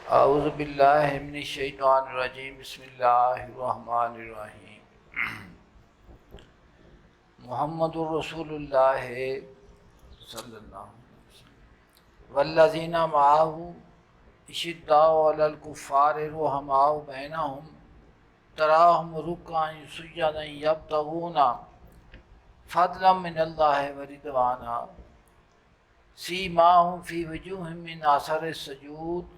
औज़ु बिल्लाहि मिनश शैतानिर रजीम बिस्मिल्लाहिर रहमानिर रहीम। मुहम्मदुर रसूलुल्लाह सल्लल्लाहु अलैहि वसल्लम वल्लज़ीना मअहु अशिद्दाउ अलल कुफ़्फ़ारि रुहमाउ बैनहुम तराहुम रुक्कअन सुज्जदन यब्तगूना फ़ज़लन मिनल्लाहि व रिज़वाना सीमाहुम फ़ी वजूहिहिम मिन असरिस सुजूद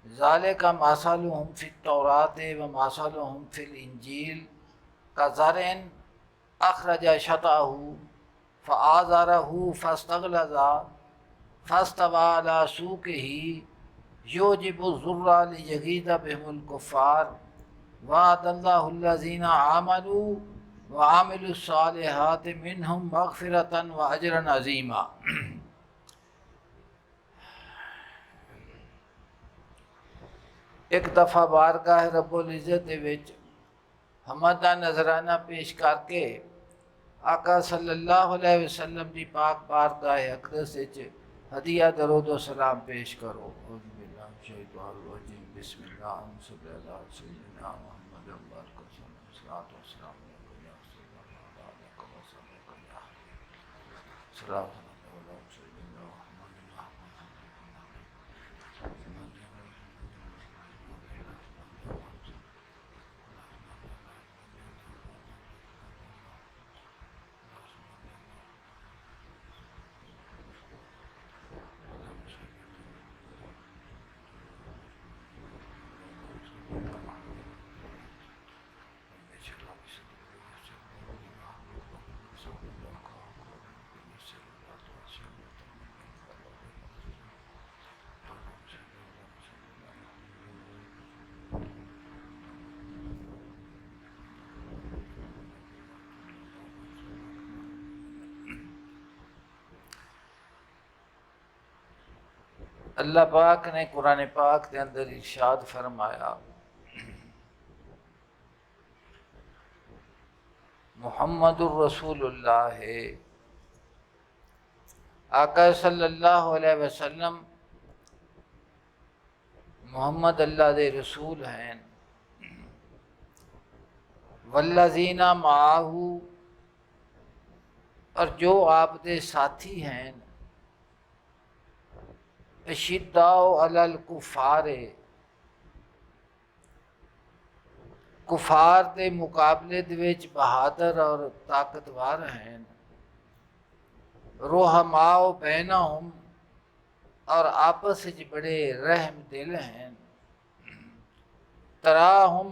ज़ालिका मसलुहुम फ़ित तौराति व मसलुहुम फ़िल इंजील कज़रइन अखरज शतअहु फ़आज़रहु फ़स्तग़लज़ा फ़स्तवा अला सूक़िही युजिबु ज़ुर्रा लियग़ीज़ बिहिमुल कुफ़्फ़ार वअदल्लाहुल्लज़ीना आमनू व अमिलुस्सालिहाति मिनहुम मग़फ़िरतन व अजरन अज़ीमा। एक दफ़ा बारगाह रब्बुल इज़्ज़त दे विच हम्द दा नज़राना पेश करके आका सल्लल्लाहु अलैहि वसल्लम दी पाक बारगाह अक़दस विच हदिया दरूद व सलाम पेश करो। अल्लाह पाक ने कुरान पाक के अंदर इरशाद फरमाया, मुहम्मदुर रसूलुल्लाह आका सल्लल्लाहु अलैहि वसल्लम मोहम्मद अल्लाह दे रसूल हैं। वल्लज़ीना माहू और जो आप दे साथी हैं। अशिद्दाउ अलल कुफ़ारे कुफार के मुकाबले दे विच बहादुर और ताकतवर हैं। रुहमाओ बैनहुम और आपस में बड़े रहम दिल हैं। तराहुम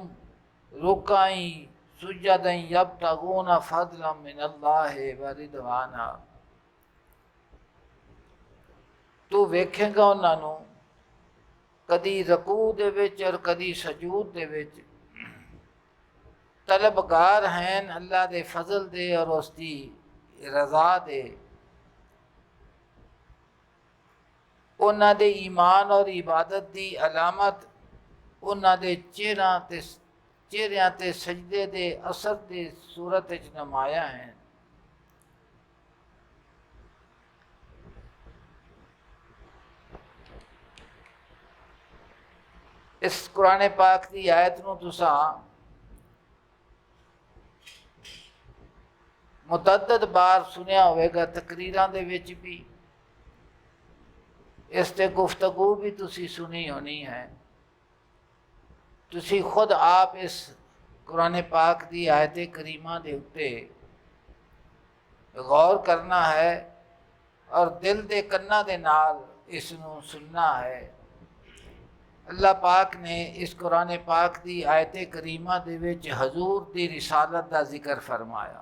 रुकाई सुजदन यब्तगूना फ़ज़लन मिनल्लाहि व रिज़वाना। तू वेखेगा उन्होंने कदी रकू दे विच और कदी सजूद दे विच तलबगार हैं अल्लाह दे फजल दे और उसकी रज़ा दे। उन्हां दे ईमान और इबादत की अलामत उन्हां दे चेहरियां ते सजदे दे असर की सूरत विच नमाया है। इस कुरान पाक की आयत नूं तुसां मुतअद्दद बार सुनिया होवेगा, तकरीरां दे विच भी इस ते गुफ्तगू भी तुसी सुनी होनी है। तुसी खुद आप इस कुरान पाक की आयत करीमा दे उत्ते गौर करना है और दिल दे कन्ना दे नाल इसनूं सुनना है। अल्लाह पाक ने इस कुरान पाक की आयत करीमा दे विच हजूर की रिसालत का जिक्र फरमाया।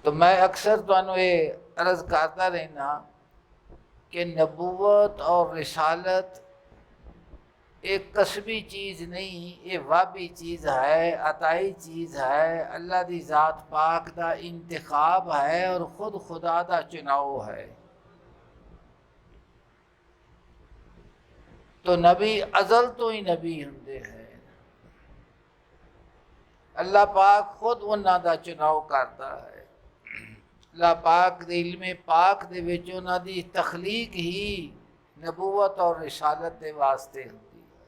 तो मैं अक्सर तुहानू ये अर्ज करता रहना कि नबूवत और रिसालत एक कसबी चीज़ नहीं, ये वाबी चीज़ है, अताई चीज़ है, अल्लाह की ज़ात पाक का इंतखाब है और खुद खुदा का चुनाव है। तो नबी अजल तो ही नबी होंदे हैं। अल्लाह पाक खुद उन्हां दा चुनाव करता है। अल्लाह पाक दे इल्म पाक दे विच उन्हां दी तखलीक ही नबूवत और रिसालत दे वास्ते होंदी है।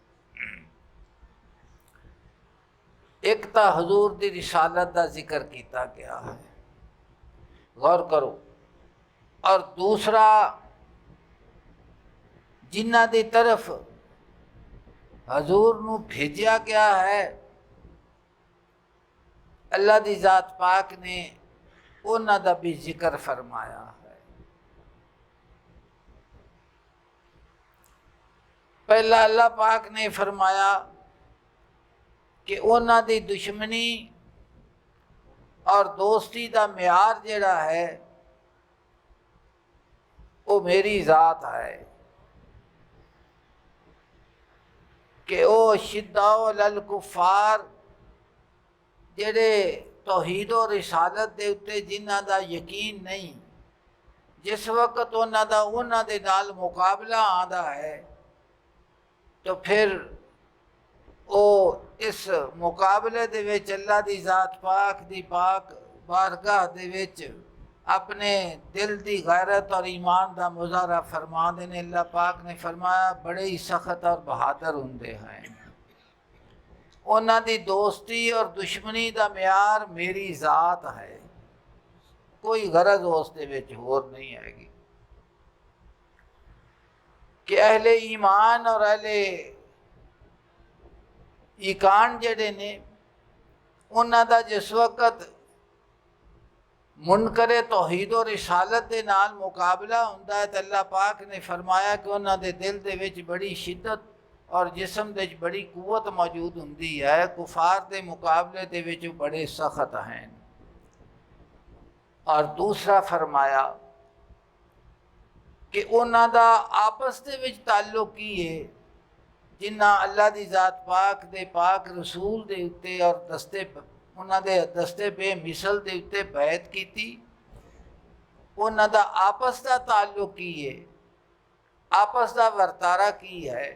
एक तो हजूर दी रिसालत का जिक्र किया गया है, गौर करो, और दूसरा जिन्हां दी तरफ हजूर नू भेजा गया है अल्लाह दी जात पाक ने उन्हां दा भी जिक्र फरमाया है। पहला अल्लाह पाक ने फरमाया कि उन्हां दी दुश्मनी और दोस्ती का म्यार जिहड़ा है वो मेरी जात है कि वो शिद्दाओ लल कुफार जेड़े तौहीद और रिसालत दे उत्ते जिन्हां दा यकीन नहीं, जिस वक्त उन्हां दा उन्हां दे नाल मुकाबला आंदा है तो फिर वो इस मुकाबले दे विच अल्लाह दी जात पाक दी पाक बारगाह दे विच अपने दिल दी गैरत और ईमान का मुजाहरा फरमाते ने। अल्लाह पाक ने फरमाया बड़े ही सख्त और बहादुर होंदे हैं। उन्हां दी दोस्ती और दुश्मनी का म्यार मेरी जात है, कोई गरज उस दे विच होर नहीं हैगी कि अहले ईमान और अहले ईकान जेड़े ने उन्हां दा जिस वक्त मुनकरे तौहीद और रिसालत के नाल मुकाबला होंदा है तो अल्लाह पाक ने फरमाया कि उन्हां दे दिल दे विच बड़ी शिद्दत और जिस्म दे विच बड़ी कुवत मौजूद होंदी है। कुफार के मुकाबले दे विच बड़े सख्त हैं। और दूसरा फरमाया कि उन्हां दा आपस दे विच ताल्लुक की है, जिन्हां अल्लाह दी जात पाक दे पाक रसूल दे उत्ते और दस्ते उन्हां दे दस्ते बेमिसल दे उत्ते बैत कीती, उन्हां दा आपस दा ताल्लुक की है, आपस दा वर्तारा की है।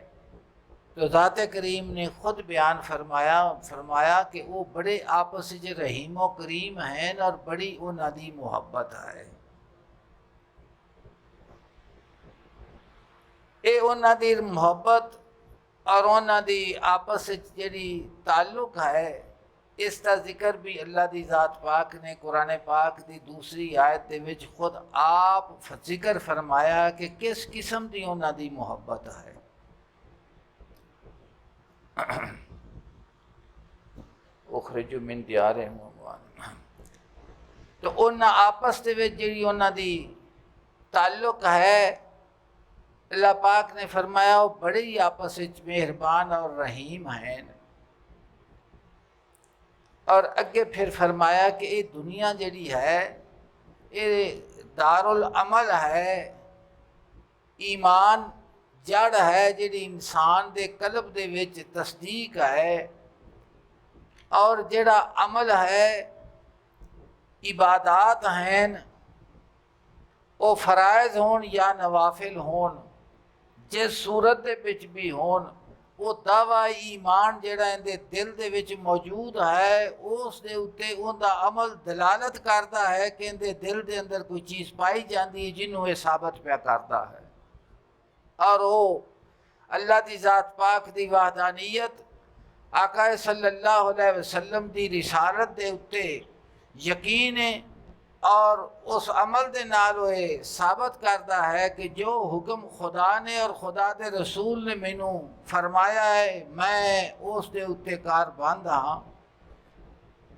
तो ज़ात करीम ने खुद बयान फरमाया कि वो बड़े आपस च रहीम व करीम हैं और बड़ी उन्हां दी मुहब्बत है। ये उन्हां दी मुहब्बत और उन्हां दी आपस जिहड़ी ताल्लुक है, इसका जिक्र भी अल्लाह दी जात पाक ने कुरान पाक की दूसरी आयत दे विच खुद आप जिक्र फरमाया कि किस किस्म की उन्हां दी मुहब्बत है। उखरिजू मिन दियारिहिम, तो उन्हां आपस दे विच जिहड़ी उन्हां दी ताल्लुक है, अल्लाह पाक ने फरमाया वो बड़े ही आपस में मेहरबान और रहीम हैं। और अगे फिर फरमाया कि ये दुनिया जिहड़ी है ये दारुल अमल है, ईमान जड़ है जिहड़ी इंसान दे कल्ब दे विच तस्दीक है, और जिहड़ा अमल है इबादात हैं, वो फराइज होन या नवाफिल होन, जिस सूरत दे विच भी होन, वो दावा ईमान जिहड़ा इहदे दिल दे विच मौजूद है उस दे उत्ते उहदा अमल दलालत करता है कि इहदे दिल दे अंदर कोई चीज़ पाई जाती है जिन्हों ये साबित पिया करता है। और वो अल्लाह दी जात पाक दी वहदानियत, आका सल्लल्लाहु अलैहि वसल्लम दी रिसालत दे उत्ते यकीन है और उस अमल दे नाल वो साबित करता है कि जो हुक्म खुदा ने और खुदा के रसूल ने मैनू फरमाया है मैं उस दे उत्ते कारबंद हाँ।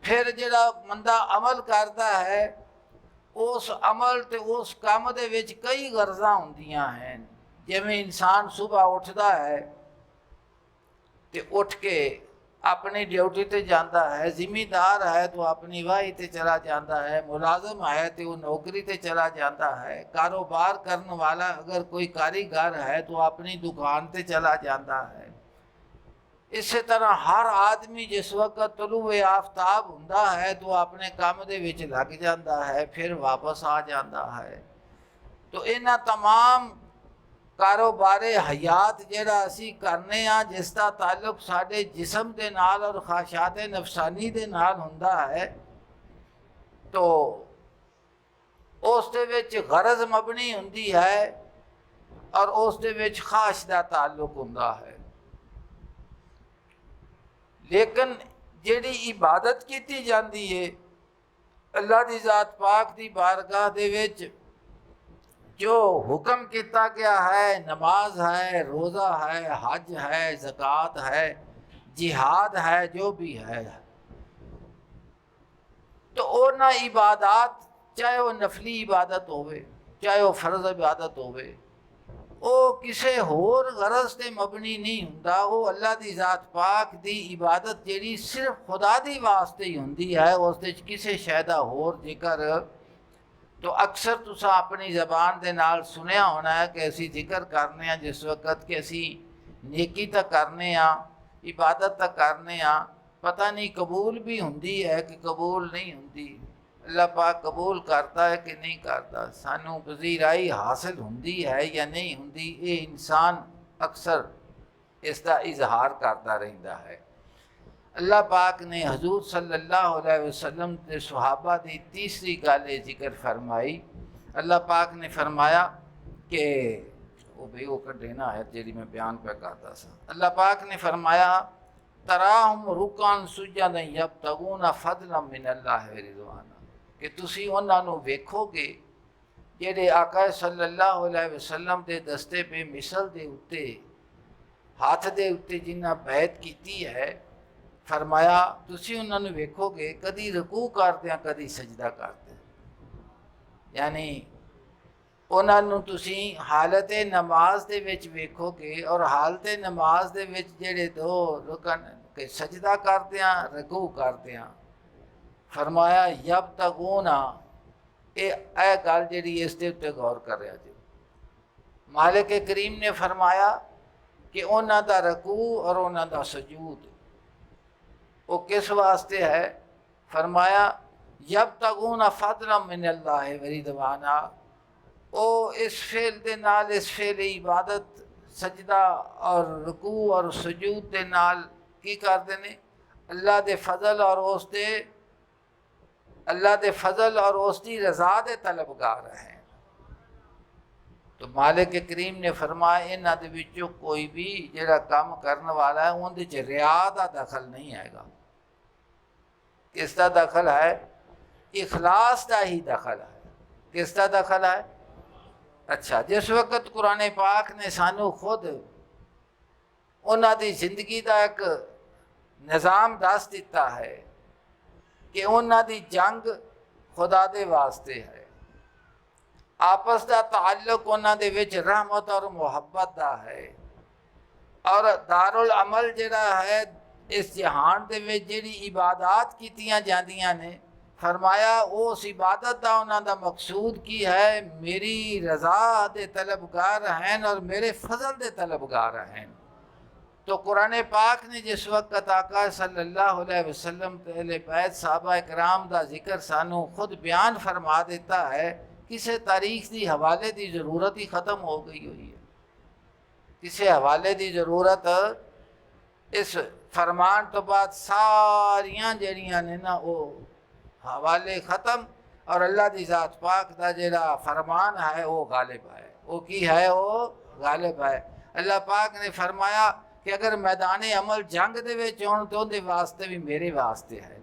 फिर जिहड़ा बंदा अमल करता है उस अमल ते उस काम दे विच कई गर्ज़ां हुंदियां हैं। जिवें इंसान सुबह उठता है तो उठ के अपनी ड्यूटी ते जाता है, जिमीदार है तो अपनी वाही ते चला जाता है, मुलाजम है तो वह नौकरी ते चला जाता है, कारोबार करने वाला अगर कोई कारीगर है तो अपनी दुकान ते चला जाता है। इस तरह हर आदमी जिस वक्त तलुए आफ्ताब हुंदा है तो अपने काम दे विच लग जाता है, फिर वापस आ जाता है। तो इन्हां तमाम कारोबारे हयात जिहड़ा असी करने जिसका ताल्लुक साडे जिस्म दे नाल और ख्वाहिशात नफसानी दे नाल हुंदा है, तो उस दे विच गरज मबनी हुंदी है और उस दे विच ख्वाहिश दा ताल्लुक हुंदा है। लेकिन जिहड़ी इबादत की जाती है अल्लाह की ज़ात पाक की बारगाह दे विच, जो हुक्म किया गया है, नमाज है, रोज़ा है, हज है, ज़कात है, जिहाद है, जो भी है, तो उन्हां इबादत, चाहे वह नफली इबादत होवे, चाहे वह फर्ज इबादत होवे, वो किसी होर गरज से मबनी नहीं हुंदा। वो अल्लाह की ज़ात पाक की इबादत जी सिर्फ खुदा दी वास्ते ही होंदी है, उस किसी शै दा होर जिक्र। तो अक्सर तुसा अपनी ज़बान के नाल सुनिया होना है कि असी जिक्र करने जिस वक्त कि असी नेकी तो करने, इबादत तो करने, पता नहीं कबूल भी होंदी है कि कबूल नहीं होंदी, अल्लाह पाक कबूल करता है कि नहीं करता, सानू पजीराई हासिल होंदी है या नहीं होंदी, ये इंसान अक्सर इसका इजहार करता रहता है। अल्लाह पाक ने हजूर सल्लल्लाहु अलैहि वसल्लम के सहाबा की तीसरी गल जिक्र फरमाई। अल्लाह पाक ने फरमाया कि वो भी वो देना है जी मैं बयान पे करता सा। अल्लाह पाक ने फरमाया तराहुम रुकान सुजदन यब्तगूना फदलन मिनल्लाहि व रिज़वाना, कि तुसी उन्होंने वेखोगे जेडे आका सल्लल्लाहु अलैहि वसल्लम के दस्ते पे मिसल के उत्ते हाथ के उत्ते जिन्हें बैत की है, फरमाया तुसी उन्होंने वेखोगे कदी रकू करदे कदी सजदा करदे, यानी उन्होंने तुसी हालत नमाज दे विच वेखोगे और हालत नमाज दे विच जेडे दो रुकन के सजदा करदे रकू करदे। फरमाया यब तगूना, ये गल जी इसके उत्ते गौर कर रहा जी। मालिक करीम ने फरमाया कि उन्हों का रकू और उन्हों का सजूद वो किस वास्ते है। फरमाया यब तगूना फदलन मिनल्लाहि व रिज़वाना, वो इस फेल दे नाल, इस फेल इबादत सजदा और रकू और सजूद दे नाल की करते हैं, अल्लाह दे फजल और उसके अल्लाह के फजल और उसकी रज़ा दे तलबगार हैं। तो मालिक करीम ने फरमाया इन्हां दे विचों कोई भी जिहड़ा काम करने वाला है उहदे च रिया का दखल नहीं आएगा। किसका दखल है? इखलास का ही दखल है। किसका दखल है? अच्छा, जिस वक्त कुरान पाक ने सानू खुद उन्हां दी जिंदगी का एक निज़ाम दस दिता है कि उन्हां दी जंग खुदा दे वास्ते है, आपस का ताल्लुक उन्हां दे विच रहमत और मुहब्बत का है, और दारुल अमल जिहड़ा है इस जहान दे विच जिहड़ी इबादत कीतियां जांदियां ने, फरमाया उस इबादत का उन्हां दा मकसूद की है, मेरी रज़ा दे तलबगार हैं और मेरे फजल दे तलबगार हैं। तो कुरान पाक ने जिस वक्त आका सल्लल्लाहु अलैहि वसल्लम पहले बैत साहबा कराम का जिक्र सानू खुद बयान फरमा देता है, किसी तारीख की हवाले की ज़रूरत ही ख़त्म हो गई हुई है। किसी हवाले की ज़रूरत इस फरमान तो बाद सारियां जड़ियां ने ना वो हवाले ख़त्म, और अल्लाह की ज़ात पाक का जिहड़ा फरमान है वो गालिब है। वो की है? वो गालिब है। अल्लाह पाक ने फरमाया कि अगर मैदान अमल जंग दे विच होण तो उहदे वास्ते भी मेरे वास्ते है,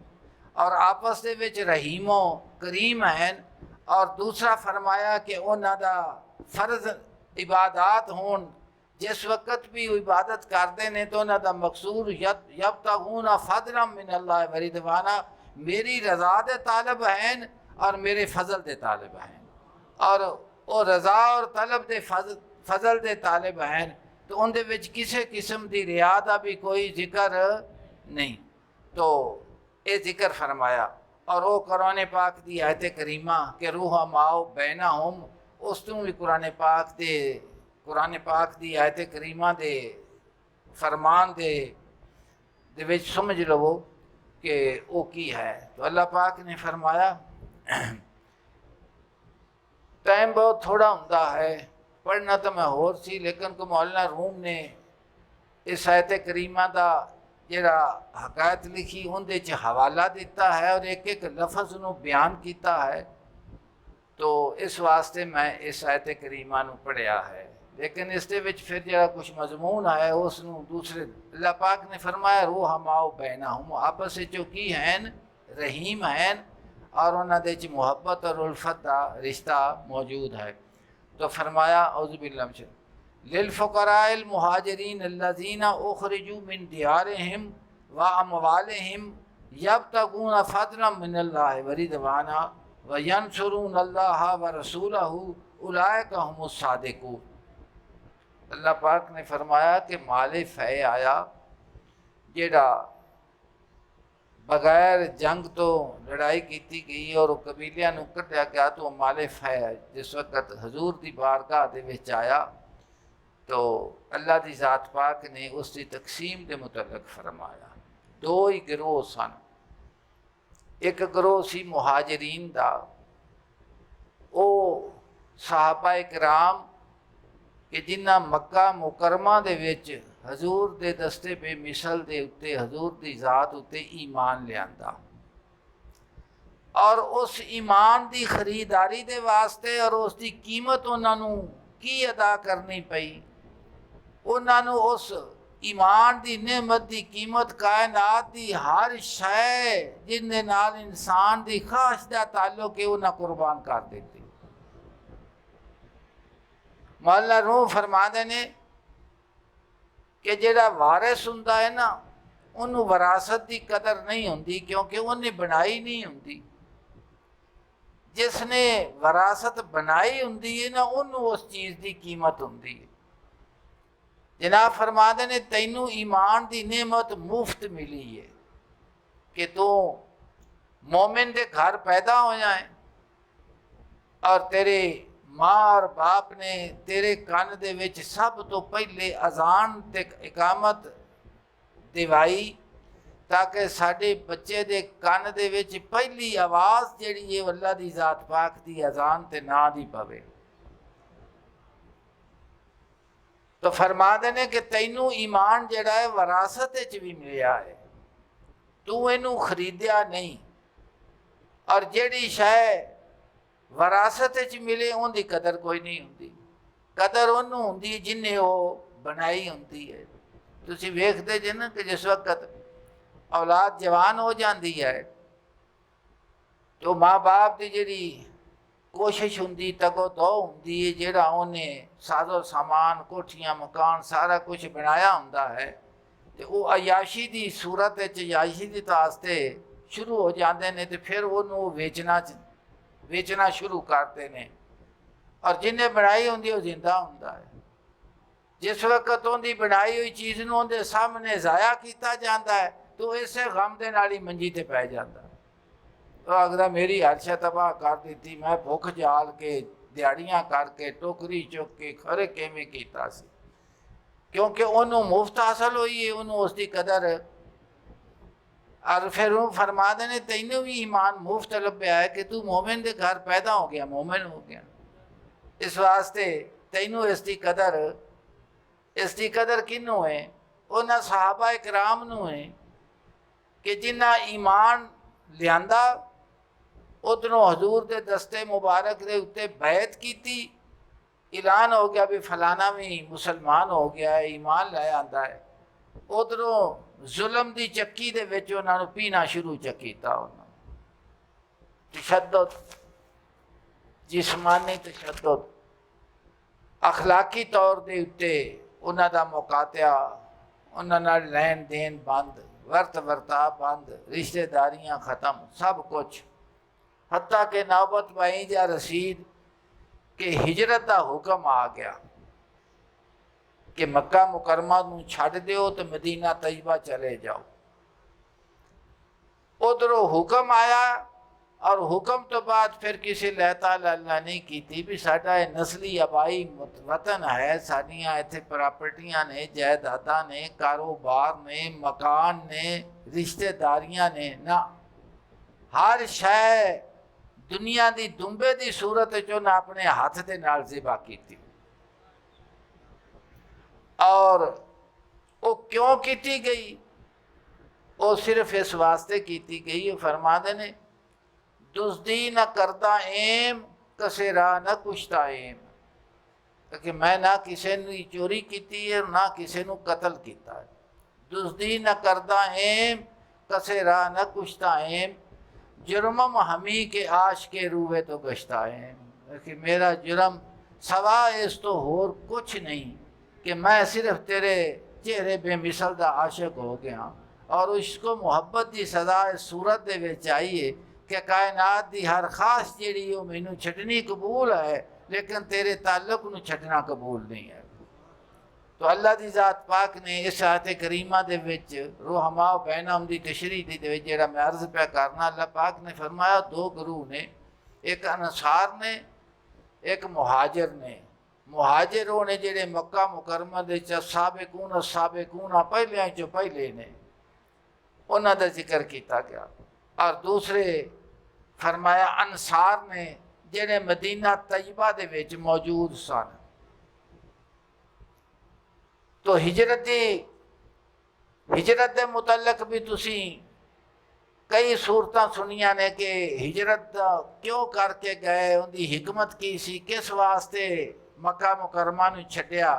और आपस दे विच रहीमो करीम हैं। और दूसरा फरमाया कि उन्हां दा फर्ज इबादत होण, जिस वक्त भी वो इबादत करते हैं तो उन्हां दा मकसूद यब्तगूना फदलन मिनल्लाहि व रिज़वाना, मेरी रज़ा दे तालब हैं और मेरे फजल दे तालब हैं, और वो रज़ा और तलब दे फजल दे तालब हैं। तो उनके विच किसी किस्म की रिया का भी कोई जिक्र नहीं। तो ये जिक्र फरमाया, और वो कुरान पाक की आयत करीमा के रूह माओ बैना होम, उस तू भी कुरान पाक की आयत करीमा दे फरमान दे विच समझ लवो कि वो की है। तो अल्लाह पाक ने फरमाया टाइम बहुत थोड़ा होंदा है, पढ़ना तो मैं होर सी, लेकिन को मौलाना रूम ने इस आयत करीमा का जिहड़ा हकायत लिखी उनके हवाला दिता है और एक एक लफज नूं बयान किया है। तो इस वास्ते मैं इस आयत करीमा नूं पढ़िया है। लेकिन इसके विच फिर जरा कुछ मजमून है उसनूं दूसरे अल्लाह पाक ने फरमाया रूह माओ बैना हम आपस विचों की हैं रहीम हैं और उन्हां दे च मुहब्बत और उल्फत का रिश्ता मौजूद है। तो फरमाया औज़ुबिल्लाह मिन लिल फ़ुक़राइल मुहाजिरीन अल्लज़ीना उख़रिजू मिन दियारिहिम व अमवालिहिम यब्तगूना फ़ज़लन मिनल्लाहि व रिज़वाना व यंसुरूनल्लाह व रसूलहू उलाइका हुमुस सादिक़ून। अल्लाह पाक ने फरमाया कि माले फ़ै आया जेड़ा बगैर जंग तो लड़ाई की गई और कबीलियां नूं कढ़िया गया, तो माले फ़ै जिस वक्त हजूर की बारगाह दे विच आया तो अल्लाह की ज़ात पाक ने उसकी तकसीम के मुतल्लिक़ फरमाया। दो ही गिरोह सन, एक गिरोह सी मुहाजिरीन का, वो सहाबा कराम कि जिन्हां मक्का मुकरमा दे विच हजूर दे दस्ते बेमिसल दे उत्ते हजूर की ज़ात उत्ते ईमान लियांदा और उस ईमान की खरीदारी दे वास्ते और उसकी कीमत उन्होंने की अदा करनी पई। उन्होंने उस ईमान की नेमत की कीमत कायनात की हर शै जिन्हें नाल इंसान की ख्वाहिश का ताल्लुक है उन्हें कुर्बान कर देती। मौला रूह फरमाते ने कि जेड़ा वारिस हुंदा है ना उन्होंने विरासत की कदर नहीं होंदी क्योंकि उन्हें बनाई नहीं होंदी। जिसने विरासत बनाई होंदी है ना उन्होंने उस चीज़ की कीमत होंदी है। जनाब फरमाते ने तैनू ईमान की नेमत मुफ्त मिली है कि तू मोमिन के घर पैदा होया है और तेरे माँ और बाप ने तेरे कान दे विच सब तो पहले अजान ते इकामत दिवाई ताकि साडे बच्चे दे कान दे विच पहली आवाज़ जिहड़ी है अल्लाह दी ज़ात पाक दी अजान ते ना दी पवे। तो फरमा देने कि तैनू ईमान जड़ा है विरासत भी मिलिया है, तू इनू खरीदिया नहीं और जिहड़ी शै विरासत मिले उनकी कदर कोई नहीं होंदी। कदर उन्होंने होंदी जिन्हें वो बनाई होंदी है। तुसीं वेखदे जे ना कि जिस वक्त औलाद जवान हो जाती है तो माँ बाप की जिहड़ी कोशिश होंदी तगो दो होंदी है जिहड़ा उन्हें साजो सामान कोठियां मकान सारा कुछ बनाया होंदा है तो वो अयाशी की सूरत अयाशी की वास्ते शुरू हो जाते हैं तो फिर उन्होंने वेचना शुरू करते हैं और जिन्हें बनाई होंदी वो जिंदा होंदा है। जिस वक्त उनकी बनाई हुई चीज़ नूं उनके सामने ज़ाया किया जाता है तो इस गम के नाल ही मंजी ते पै जाता। तो आखदा मेरी हरशा तबाह कर दी, मैं भुख जाल के दिहाड़ियाँ करके टोकरी चुक के खरे किवें कीता सी, क्योंकि उन्होंने मुफ्त हासिल हुई है, उन्होंने उसकी कदर। और फिर वो फरमा देने तैनू भी ईमान मुफ्त लभ्या है कि तू मोमिन के घर पैदा हो गया, मोमिन हो गया। इस वास्ते तैनू इसकी कदर किनू है? उन्होंने सहाबा इकराम नू है कि जिन्ना ईमान लियांदा उधरों हजूर के दस्ते मुबारक के उत्ते बैत की, ऐलान हो गया भी फलाना भी मुसलमान हो गया है, ईमान लै आंदा है। उधरों जुल्म की चक्की दे विच उन्होंने पीना शुरू किया। तशद्दुद, जिस्मानी तशद्दुद, अखलाकी तौर के उत्ते उन्हां दा मुकातिया, उन्हां नाल लैन देन बंद, वर्त वर्ताव बंद, रिश्तेदारियां खत्म, सब कुछ। हत्ता के नौबत पाई जा रसीद कि हिजरत का हुक्म आ गया कि मक्का मुकरमा नूं छड्ड दिओ तो मदीना तैयबा चले जाओ। उधरों हुक्म आया और हुक्म तो बाद फिर किसी लहता लाला नहीं की भी साडा नस्ली आबाई वतन है, साडियां इत्थे प्रॉपर्टियां ने, जायदादा ने, कारोबार ने, मकान ने, रिश्तेदारियां ने ना, हर शै दुनिया की दुंबे की सूरत उन्हें अपने हाथ के नाल ज़िबा की। और वो क्यों की गई? वो सिर्फ इस वास्ते की गई, फरमा देने दुजदी न करदा एम कसे राह न कुछताएम, कि मैं ना किसी ने चोरी की है ना किसी ने कतल किया है। दुजदी न करदा एम कसे राह न कुछताएम, जुर्मम हमी के आश के रूहे तो गश्ताएम, कि मेरा जुर्म सवा इस तो होर कुछ नहीं कि मैं सिर्फ तेरे चेहरे बेमिसल दा आशिक हो गया और उसको मुहब्बत की सदा इस सूरत दे विच आई है कि कायनात की हर खास जी मैनू छड्डनी कबूल है लेकिन तेरे ताल्लुक नू छड्डना कबूल नहीं है। तो अल्लाह की ज़ात पाक ने इस आयत करीमा दे विच रूहमा बैनहुम दी तशरीह दे विच जिहड़ा मैं अर्ज़ पे करना, अल्लाह पाक ने फरमाया दो गुरू ने, एक अंसार ने एक मुहाजिर ने। मुहाजिर वो ने जिहड़े मक्का मुकरमा दे साबिकून पहलियां चो पहले ने, उन्हां दा जिक्र किया गया। और दूसरे फरमाया अंसार ने जिहड़े मदीना तैयबा दे विच मौजूद सन। तो हिजरत दे मुतलक भी तुसी कई सूरतां सुनिया ने कि हिजरत क्यों करके गए, उनकी हिकमत की सी, किस वास्ते मक्का मुकरमा नूं छड्डिया।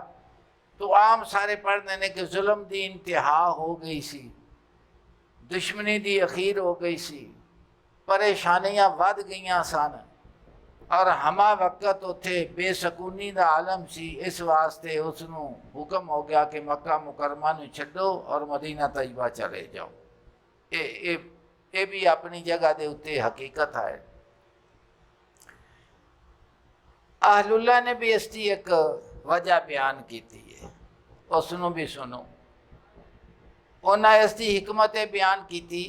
तो आम सारे पढ़ते ने कि जुल्म की इंतहा हो गई सी, दुश्मनी की अखीर हो गई सी, परेशानियां वध गईयां सन और हमा वक्त उत्थे बेसकूनी का आलम सी। इस वास्ते उसनूं हुक्म हो गया कि मक्का मुकरमा नूं छड्डो और मदीना तैयबा चले जाओ। ये भी अपनी जगह के उत्ते हकीकत है। अहलुल्लाह ने भी इसकी एक वजह बयान की है, उसनूं भी सुनो। उन्हें इसकी हिकमत बयान की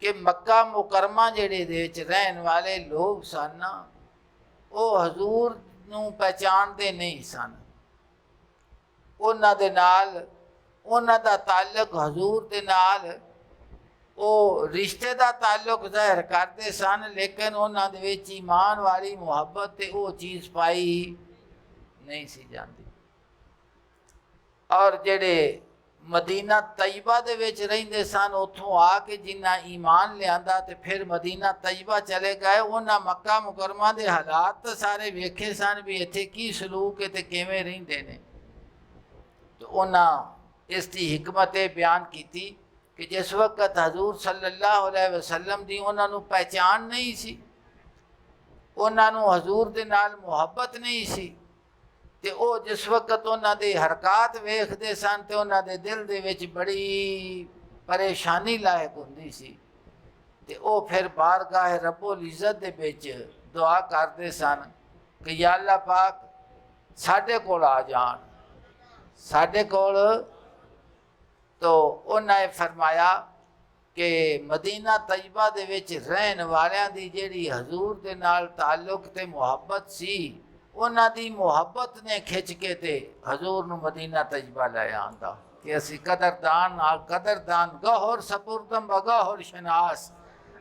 कि मक्का मुकरमा जिहड़े दे विच रहन वाले लोग सन वो हजूर नूं पहचानते नहीं सन। उन्हां दे नाल उन्हां दा ताल्लुक हजूर दे नाल वो रिश्ते का ताल्लुक ज़ाहिर करते सन, लेकिन उन्हां दे विच ईमान वाली मुहब्बत ते वो चीज़ पाई नहीं सी जाती। और जिहड़े मदीना तैयबा दे विच रहिंदे सन उत्थों आके जिन्ना ईमान लियांदा ते फिर मदीना तैयबा चले गए, उन्हां मक्का मुकरमा दे हालात तो सारे वेखे सन भी इत्थे की सलूक है ते किवें रहिंदे ने। तो उन्हां इसकी हिकमत बयान की कि जिस वक्त हजूर सल्लल्लाहु अलैहि वसल्लम दी उन्होंने पहचान नहीं सी, उन्होंने हजूर दे नाल मुहब्बत नहीं सी, ते ओ जिस वक्त उन्होंने हरकत वेखते सन तो उन्होंने दिल दे विच बड़ी परेशानी लायक होंदी सी। ते ओ फिर बारगाह रब्बुल इज़्ज़त दे विच दुआ करते सन कि या अल्लाह पाक साडे कोल आ जान, साडे कोल। तो उन्हें फरमाया कि मदीना तैयबा दे विच रहन वालियां दी जिहड़ी हजूर दे नाल ताल्लुक ते मुहब्बत सी, उन्हां दी मुहब्बत ने खिंच के ते हजूर नूं मदीना तैयबा लै आंदा कि असी कदरदान गौहर सपुरदम बगौहर शनास,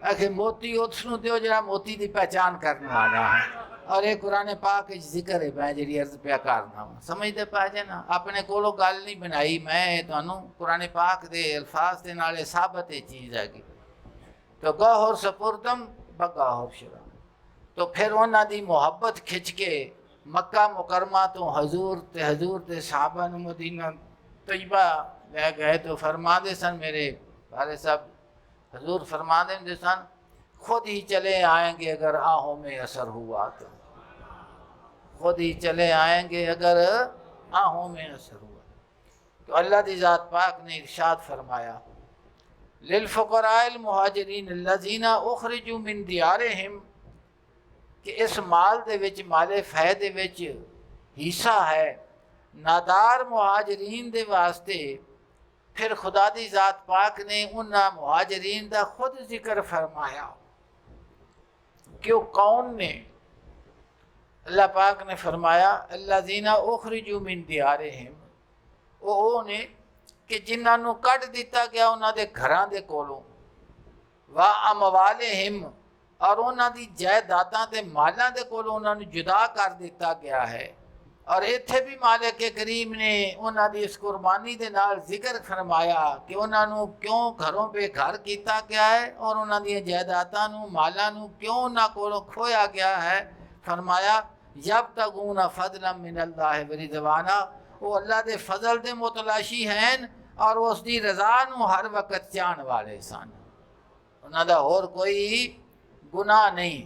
आखिर मोती उसनूं दिओ जिहड़ा मोती की पहचान करने वाला है। और ये कुरान पाक जिक्र है, मैं जी अर्ज पिया करना वा, समझते पा जे ना, अपने कोलों गल नहीं बनाई मैं, तुहानूं कुरान पाक के अल्फाज के नाल साबत ये चीज़ हैगी। तो गौहर सपुरदम बगौहर शरा। तो फिर उन्हां दी मुहब्बत खिंच के मक्का मुकरमा तो हजूर ते साहबा नूं मदीना तैयबा लै गए। तो फरमाते सन मेरे वाले साहब, हजूर फरमाते सन खुद ही चले आएंगे अगर आहों में असर हुआ, तो खुद ही चले आएंगे अगर आहों में असर हुआ। तो अल्लाह की ज़ात पाक ने इरशाद फरमाया लिल फ़ुक़राइल मुहाजिरीन अल्लज़ीना उख़रिजू मिन दियारिहिम, कि इस माल दे विच माले फ़ै दे विच हिस्सा है नादार मुहाजिरीन दे वास्ते। फिर खुदा दी ज़ात पाक ने उन्हां मुहाजिरीन दा खुद जिक्र फरमाया कि वो कौन ने। अल्लाह पाक ने फरमाया अल्लज़ीना उख़रिजू मिन दियारिहिम, वो ने कि जिन्होंने कढ़ दिता गया उन्होंने घरां दे कोलों, वा अमवालिहिम, और उन्होंने जायदादां ते मालां दे कोलों उन्होंने जुदा कर दिता गया है। और इत्थे भी मालिक करीम ने उन्होंने इस कुर्बानी के नाल जिक्र फरमाया कि उन्होंने क्यों घरों पे घर किया गया है और उन्होंने जायदादां मालां क्यों उन्होंने कोलों खोया गया है। फरमाया जब तक ऊना फजल मिनल्लाह व रिज़वाना, वो अल्लाह के फजल के मुतलाशी हैं और उसकी रज़ा हर वक्त चाहने वाले सन। उन्होंने होर कोई गुनाह नहीं,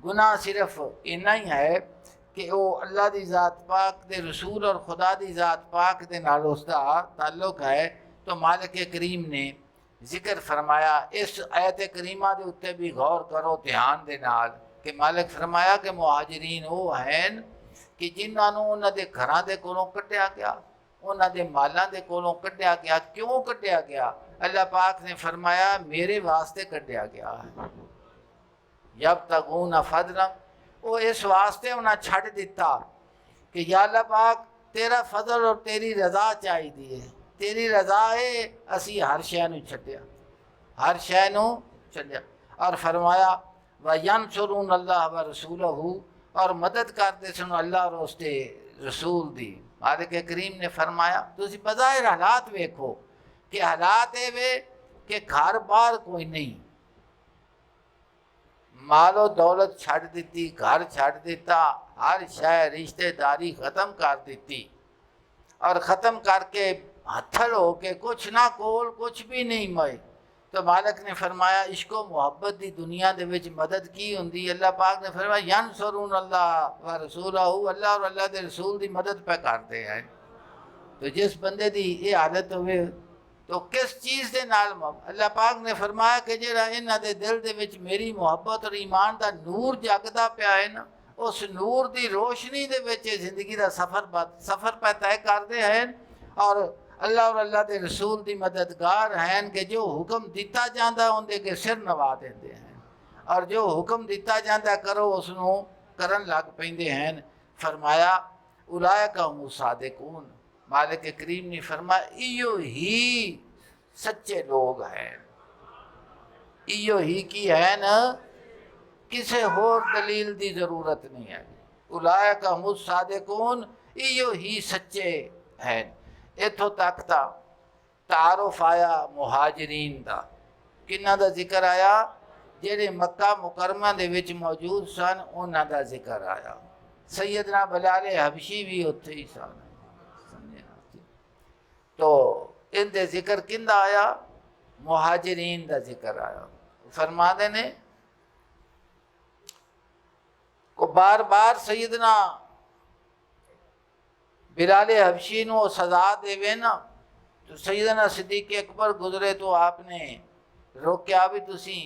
गुनाह सिर्फ इन्ना ही है कि वो अल्लाह की ज़ात पाक के रसूल और खुदा की ज़ात पाक के नाल उसका ताल्लुक है। तो मालिक करीम ने जिक्र फरमाया इस आयत करीमा के उत्ते भी गौर करो ध्यान दे नाल कि मालिक फरमाया कि मुहाजिरीन वो हैं कि जिन्होंने उन्होंने घरों के कोलों कढ़िया गया, उन्होंने मालों के कोलों कढ़िया गया। क्यों कढ़िया गया? अल्लाह पाक ने फरमाया मेरे वास्ते कढ़िया गया है। जब तक ऊना फजल, वो इस वास्ते उन्हें छड़ दिता कि या अल्लाह पाक तेरा फजल और तेरी रज़ा चाहिए, तेरी रज़ा है असी हर शय नूं छड्डिया, हर शय नूं छड्डिया। और फरमाया व यंसुरून अल्लाह व रसूलहू, और मदद करते सन अल्लाह और उसके रसूल दी। मालिक करीम ने फरमाया तुसी बज़ाहिर हालात वेखो कि हालात ये वे कि घर बार कोई नहीं, मालो दौलत छड़ दी, घर छड़ दिता, हर शय रिश्तेदारी ख़त्म कर दी और ख़त्म करके हथल हो के कुछ ना कोल कुछ भी नहीं मई। तो मालिक ने फरमाया इश्को मुहब्बत की दुनिया दे विच मदद की होंदी। अल्लाह पाक ने फरमाया यंसुरून अल्लाह व रसूलहू, अल्लाह और अल्लाह के रसूल की मदद पे करते हैं। तो जिस बंदे की ये हालत होवे तो किस चीज़ के नाल अल्लाह पाक ने फरमाया कि जिहड़ा इन्हां दे दिल दे विच मेरी मुहब्बत और ईमान का नूर जगदा पिया है ना, उस नूर की रोशनी दे विच जिंदगी का सफ़र पे तय करते हैं और अल्लाह और अल्लाह के रसूल की मददगार हैं कि जो हुक्म दिता जाता उनके के सिर नवा देते हैं और जो हुक्म दिता जाता करो उसनों करन लग पेंदे हैं। फरमाया उलाइका हुम सादिकून, मालिक करीम ने फरमाया इयो ही सच्चे लोग हैं, इयो ही की है न, किसी होर दलील की जरूरत नहीं है। उलाइका हुम सादिकून, इयो ही सच्चे हैं। इथों तक था तारुफ आया मुहाजिरीन का, किन्ना दा जिक्र आया जेड़े मक्का मुकरमा दे विच मौजूद सन उन्हां दा जिक्र आया। सैयदना बिलाल हबशी भी उत्थे ही सन। तो इनके जिक्र किंदा आया? मुहाजिरीन का जिक्र आया। फरमाते ने को बार बार सैयदना बिलाल हबशी नूं सजा देवे ना, तो सैयदना सिद्दीक अकबर गुजरे तो आपने रोकया भी तुसी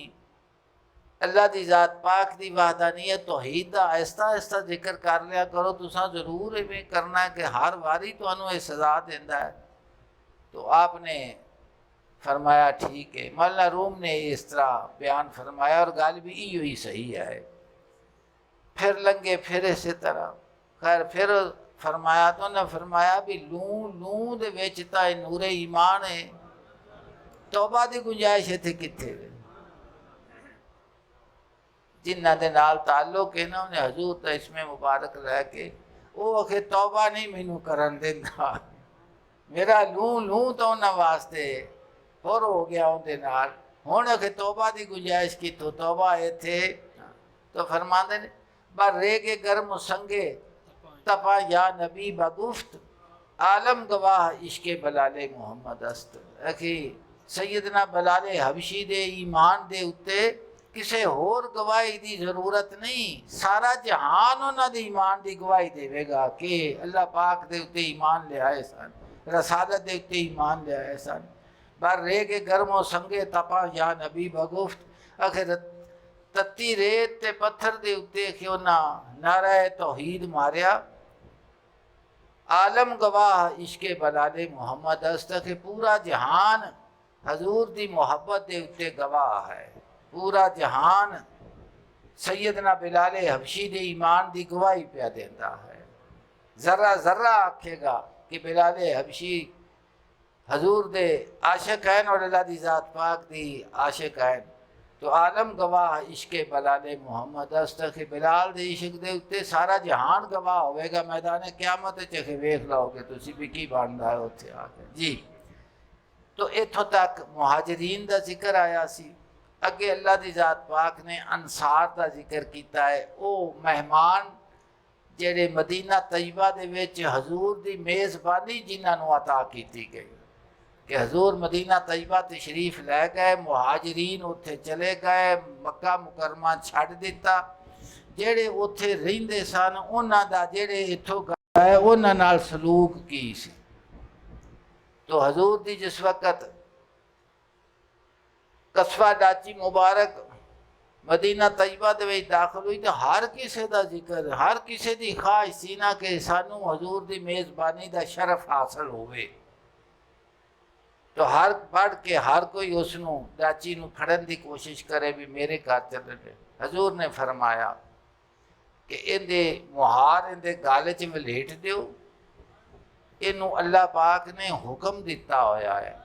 अल्लाह की ज़ात पाक की वहदानियत तौहीद का आहिस्ता आहिस्ता जिक्र कर लिया करो, तुसा जरूर इवें करना है कि हर वारी तुहानूं ये सजा देंदा है। तो आपने फरमाया ठीक है। मौलाना रूम ने इस तरह बयान फरमाया और गल भी इयो ही सही है। फिर लंघे फिर इस तरह खैर फिर फरमाया तो उन्हें फरमाया भी लू दे विच तां नूरे ईमान है, तौबा की गुंजाइश इत्थे कित्थे? जिन्हां दे नाल ताल्लुक है ना उन्हें हजूर दा इसमें मुबारक लैके वो आखे तौबा नहीं मैनू करन देंदा, मेरा लू तो उन्हां वास्ते होर हो गया उनके नाल, हुण आखे तौबा की गुंजाइश कित्थों? तौबा इत्थे। तो फरमाते ने पर रे के गर्म संगे तपा या नबी बगुफ्त, आलम गवाह इश्के बलाले मुहम्मद अस्त। आखी सैयदना बलाले हबशी दे ईमान दे उत्ते किसी होर गवाही की जरूरत नहीं, सारा जहान उन्होंने ईमान की गवाही देवेगा कि अल्लाह पाक दे उत्ते ईमान ले आए सन, रसालत दे उत्ते ईमान ले आए सन। पर रे के गर्मों संगे तपा या नबी बगुफ्त, आखिर तत्ती रेत ते पत्थर दे उत्ते कि उन्हें नारा तौहीद मारिया, आलम गवाह इश्के बलाले मुहम्मद अस्त के पूरा जहान हजूर की मुहब्बत के उत्ते गवाह है। पूरा जहान सैयदना बिलाल हबशी दे ईमान की गवाही पिया देता है। जरा जरा आखेगा कि बिलाल हबशी हजूर दे आशिक हैं और अल्लाह की ज़ात पाक दी आशिक हैं। तो आलम गवाह इश्के बलाले मुहम्मद अस्तख बिलाल दे इश्क दे उत्ते सारा जहान गवाह होवेगा मैदान क़यामत च कि वेख लाओगे तुसी भी की बनदा है उत्थे आके जी। तो इत्थों तक मुहाजिरीन का जिक्र आया सी। अगे अल्लाह की जात पाक ने अंसार का जिक्र किया है। वो मेहमान जेड़े मदीना तैयबा दे विच हजूर की मेज़बानी जिन्होंने अता की गई कि हजूर मदीना तैयबा तशरीफ लै गए, मुहाजिरीन उत्थे चले गए, मक्का मुकरमा छड़ दिता। जेड़े उत्थे रहिंदे सन उन्हां दा जेड़े इत्थों गए उन्हां नाल सलूक की सी। तो हजूर दी जिस वक़्त कस्बा डाची मुबारक मदीना तैयबा दे विच दाखिल हुई तो हर किसी का जिक्र, हर किसी की ख्वाहिश सी ना कि सानू हजूर की मेज़बानी का शरफ हासिल होवे। तो हर बढ़ के हर कोई उसनू डाची नू फड़न की कोशिश करे भी मेरे घर चलने। हजूर ने फरमाया कि इहदे मुहार इहदे गल च वलेट दिओ, इनू अल्लाह पाक ने हुक्म दिता होया है।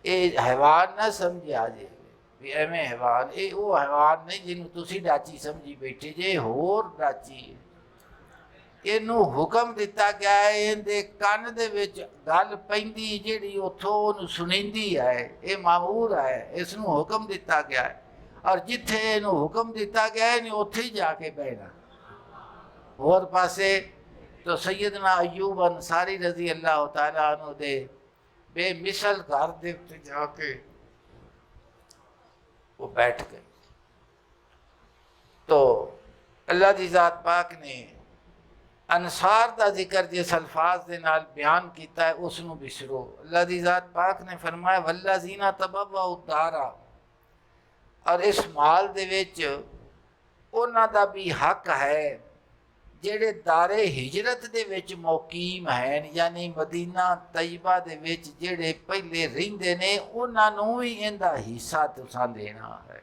ये हैवान ना समझिया जे भी एवें हैवान, ये वो हैवान नहीं जिन्हों तुसी डाची समझी बैठे जे, होर डाची है। इनू हुक्म दिता गया है, इहदे कन दे विच गल पैंदी जिहड़ी उत्थों उहनूं सुनिंदी है, ये मामूर है, इसनू हुक्म दिता गया है। और जिथे इनू हुक्म दिता गया है इन्हें उत्थे ही जाके बैठना। होर पासे तो सैयदना अयूब अंसारी रजी अल्लाह तआला अन्हु दे बेमिसल घर दे उत्ते जाके वो बैठ गए। तो अल्लाह दी जात पाक ने अंसार का जिक्र जिस अल्फाज के नाल बयान किया है उसनू बिसरो। अल्लाह दी जात पाक ने फरमाया वल्लज़ीना तबव्वअ उद्दारा, और इस माल दे विच उन्हां दा भी हक है जेड़े दारे हिजरत दे विच मुकीम हैं, यानी मदीना तैयबा दे विच जेड़े पहले रहिंदे ने उन्हां नूं भी इहदा हिस्सा तुसां देना है।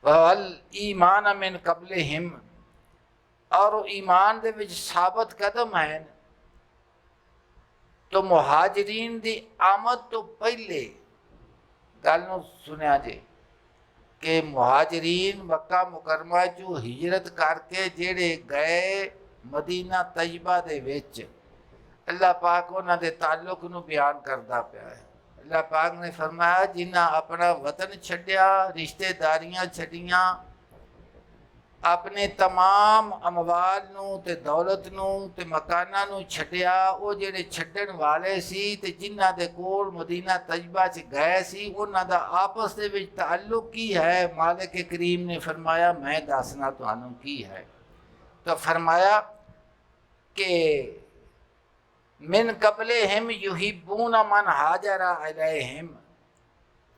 वल ईमान मिन कबलिहिम, और ईमान दे विच साबित कदम हैं। तो मुहाजिरीन दी आमद तो पहले गल नूं सुनिया जे कि मुहाजिरीन मक्का मुकरमा चो हिजरत करके जेड़े गए मदीना तैयबा दे विच, अल्लाह पाक उन्हां दे ताल्लुक नूं बयान करदा पिया है। अल्लाह पाक ने फरमाया जिन्हां अपना वतन छड्डिया, रिश्तेदारियां छड्डियां, अपने तमाम अमवाल नूं ते दौलत नूं ते मकानां नूं छड्डिया, वो जेड़े छड्डण वाले सी ते जिन्हां दे कोल मदीना तैयबा च गए सी उन्हां दा आपस दे विच ताल्लुक की है। मालिक करीम ने फरमाया मैं दसना तुहानूं की है। तो फरमाया कि मिन कबलिहिम युहिब्बूना मन हाजरा इलैहिम,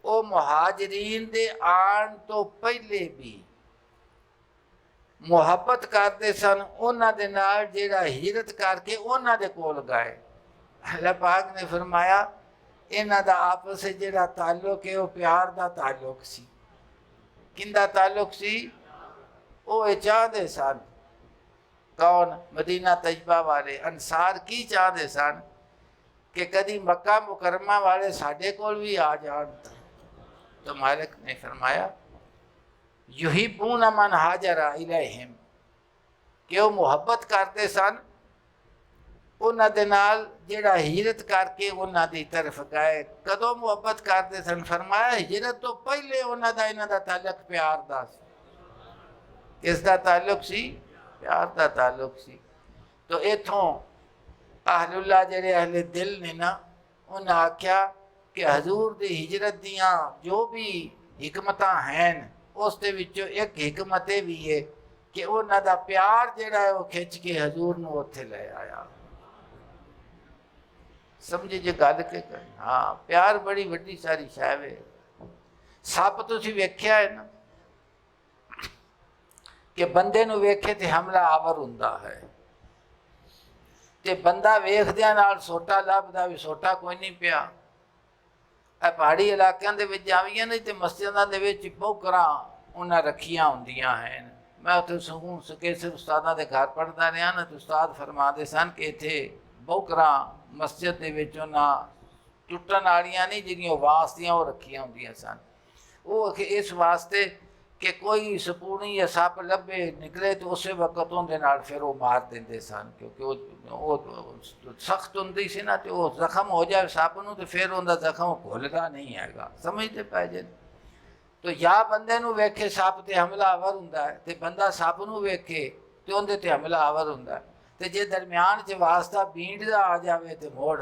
ओ मुहाजिरीन दे आन तो पहले भी मुहब्बत करते सन उन्हां दे नाल जेड़ा हिजरत करके उन्हां दे कोल गए। अल्लाह पाक ने फरमाया इन्हां दा आपस में जेड़ा ताल्लुक है वो प्यार दा ताल्लुक सी। किंदा ताल्लुक सी? वो चाहते सन, कौन? मदीना तैयबा वाले अंसार की चाहते सन कि कदी मक्का मुकरमा वाले साडे कोल भी आ जान। तो मालिक ने फरमाया युहिब्बूना मन हाजरा इलैहिम, कि वो मुहब्बत करते सन उन्हां दे नाल जेड़ा हिजरत करके उन्हां दी तरफ गए। कदों मुहब्बत करते सन? फरमाया हिजरत तो पहले उन्हां दा इन्हां दा ताल्लुक प्यार दा सी। किस दा ताल्लुक सी? प्यार दा ताल्लुक सी। तो इथों अहलुल्लाह जेड़े अहले दिल ने ना उन्हें आख्या कि हजूर दी हिजरत दियां जो भी हिकमतां हैं उस दे विचों एक हिकमत भी है कि उन्हां दा प्यार जेड़ा है वो खिंच के हजूर नूं उत्थे ले आया। समझे जे गल के? हाँ, प्यार बड़ी वड्डी सारी शै है। सप तुसीं वेख्या है ना कि बंदे नूं वेखे ते हमला आवर हुंदा है, ते बंदा वेखदियां नाल सोटा लभदा भी सोटा कोई नहीं पिया। पहाड़ी इलाकों के जावियां ने तो मस्जिदों के बहुकरां उन्हें रखियां होंदियां हैं। मैं उत्थे सहूं सुकेसर उस्तादा के घर पढ़ता रहा ना, तो उस्ताद फरमाते सन कि इत्थे बहुकरां मस्जिद के उन्हें टुटन वालियां नहीं जिहड़ियां वास दियां वो रखियां होंदियां सन। वो इस वास्ते कि कोई सपूनी या सप लभे निकले तो उस वक्त उहदे नाल फिर वो मार देंदे सन, क्योंकि वो सख्त हुंदी सी ना, तो वो जख्म हो जाए सप नूं तो फिर उहदा जख्म घुलदा नहीं हैगा। समझते पै जे? तो या बंदे नूं वेखे सप ते हमलावर हुंदा है, ते बंदा सप नूं वेखे ते उहदे ते हमलावर हुंदा है। ते जे दरम्यान च वास्ता बींड दा आ जावे ते मोड़,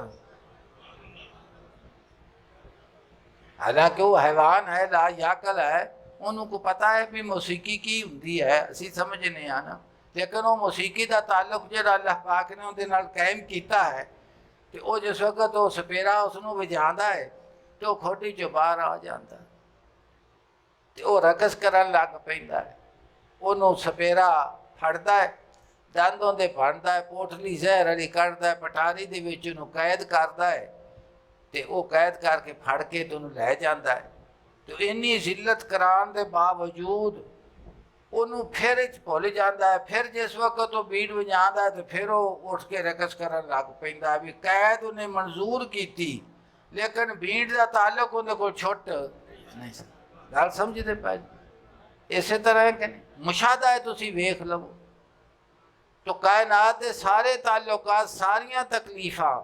हालांकि वो हैवान है, ला याकल है, उन्होंने को पता है भी मौसीकी की होंदी है, असी समझने आ ना, लेकिन वो मौसीकी का ताल्लुक जो अल्लाह पाक ने उहदे नाल कायम किया है, तो वो जिस वक्त वो सपेरा उसनों वजांदा है तो खोटी चो बाहर आ जाता है, तो वो रकस करन लग पैंदा है। उन्होंने सपेरा फड़दा है, दंद उहदे भरदा है, पोटली जहर वाली कढ़दा है, पटारी दे विच उहनूं कैद करदा है, तो वो कैद करके फड़ के तो उन्होंने लै जाता है। तो इन्नी जिल्लत कराने के बावजूद उन्होंने फिर भुल जाता है, फिर जिस वक्त वो बीट वजाता है तो फिर वो उठ के रकस करन लग पैंदा है। भी कैद उन्हें मंजूर की थी, लेकिन बीट का ताल्लुक उन्हें को छुट नहीं सकता। गल समझते पै? इस तरह कि मुशाहदा है, तुसी वेख लवो तो कायनात के सारे ताल्लुकात, सारियां तकलीफा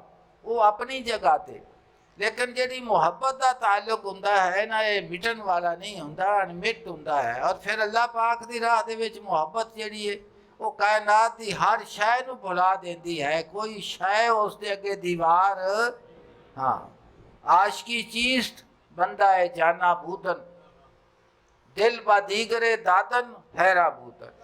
वो अपनी जगह ते, लेकिन जी मुहब्बत का ताल्लुक हुंदा है ना, ये मिटन वाला नहीं हुंदा, अनमिट हुंदा है। और फिर अल्लाह पाक की राह दे विच मुहब्बत जी है वो कायनात की हर शय नूं भुला देंदी है। कोई शय उस दे अगे दीवार, हाँ, आशकी चीज बंदा है जाना बूतन, दिल बा दीगरे दादन हैरा बूतन।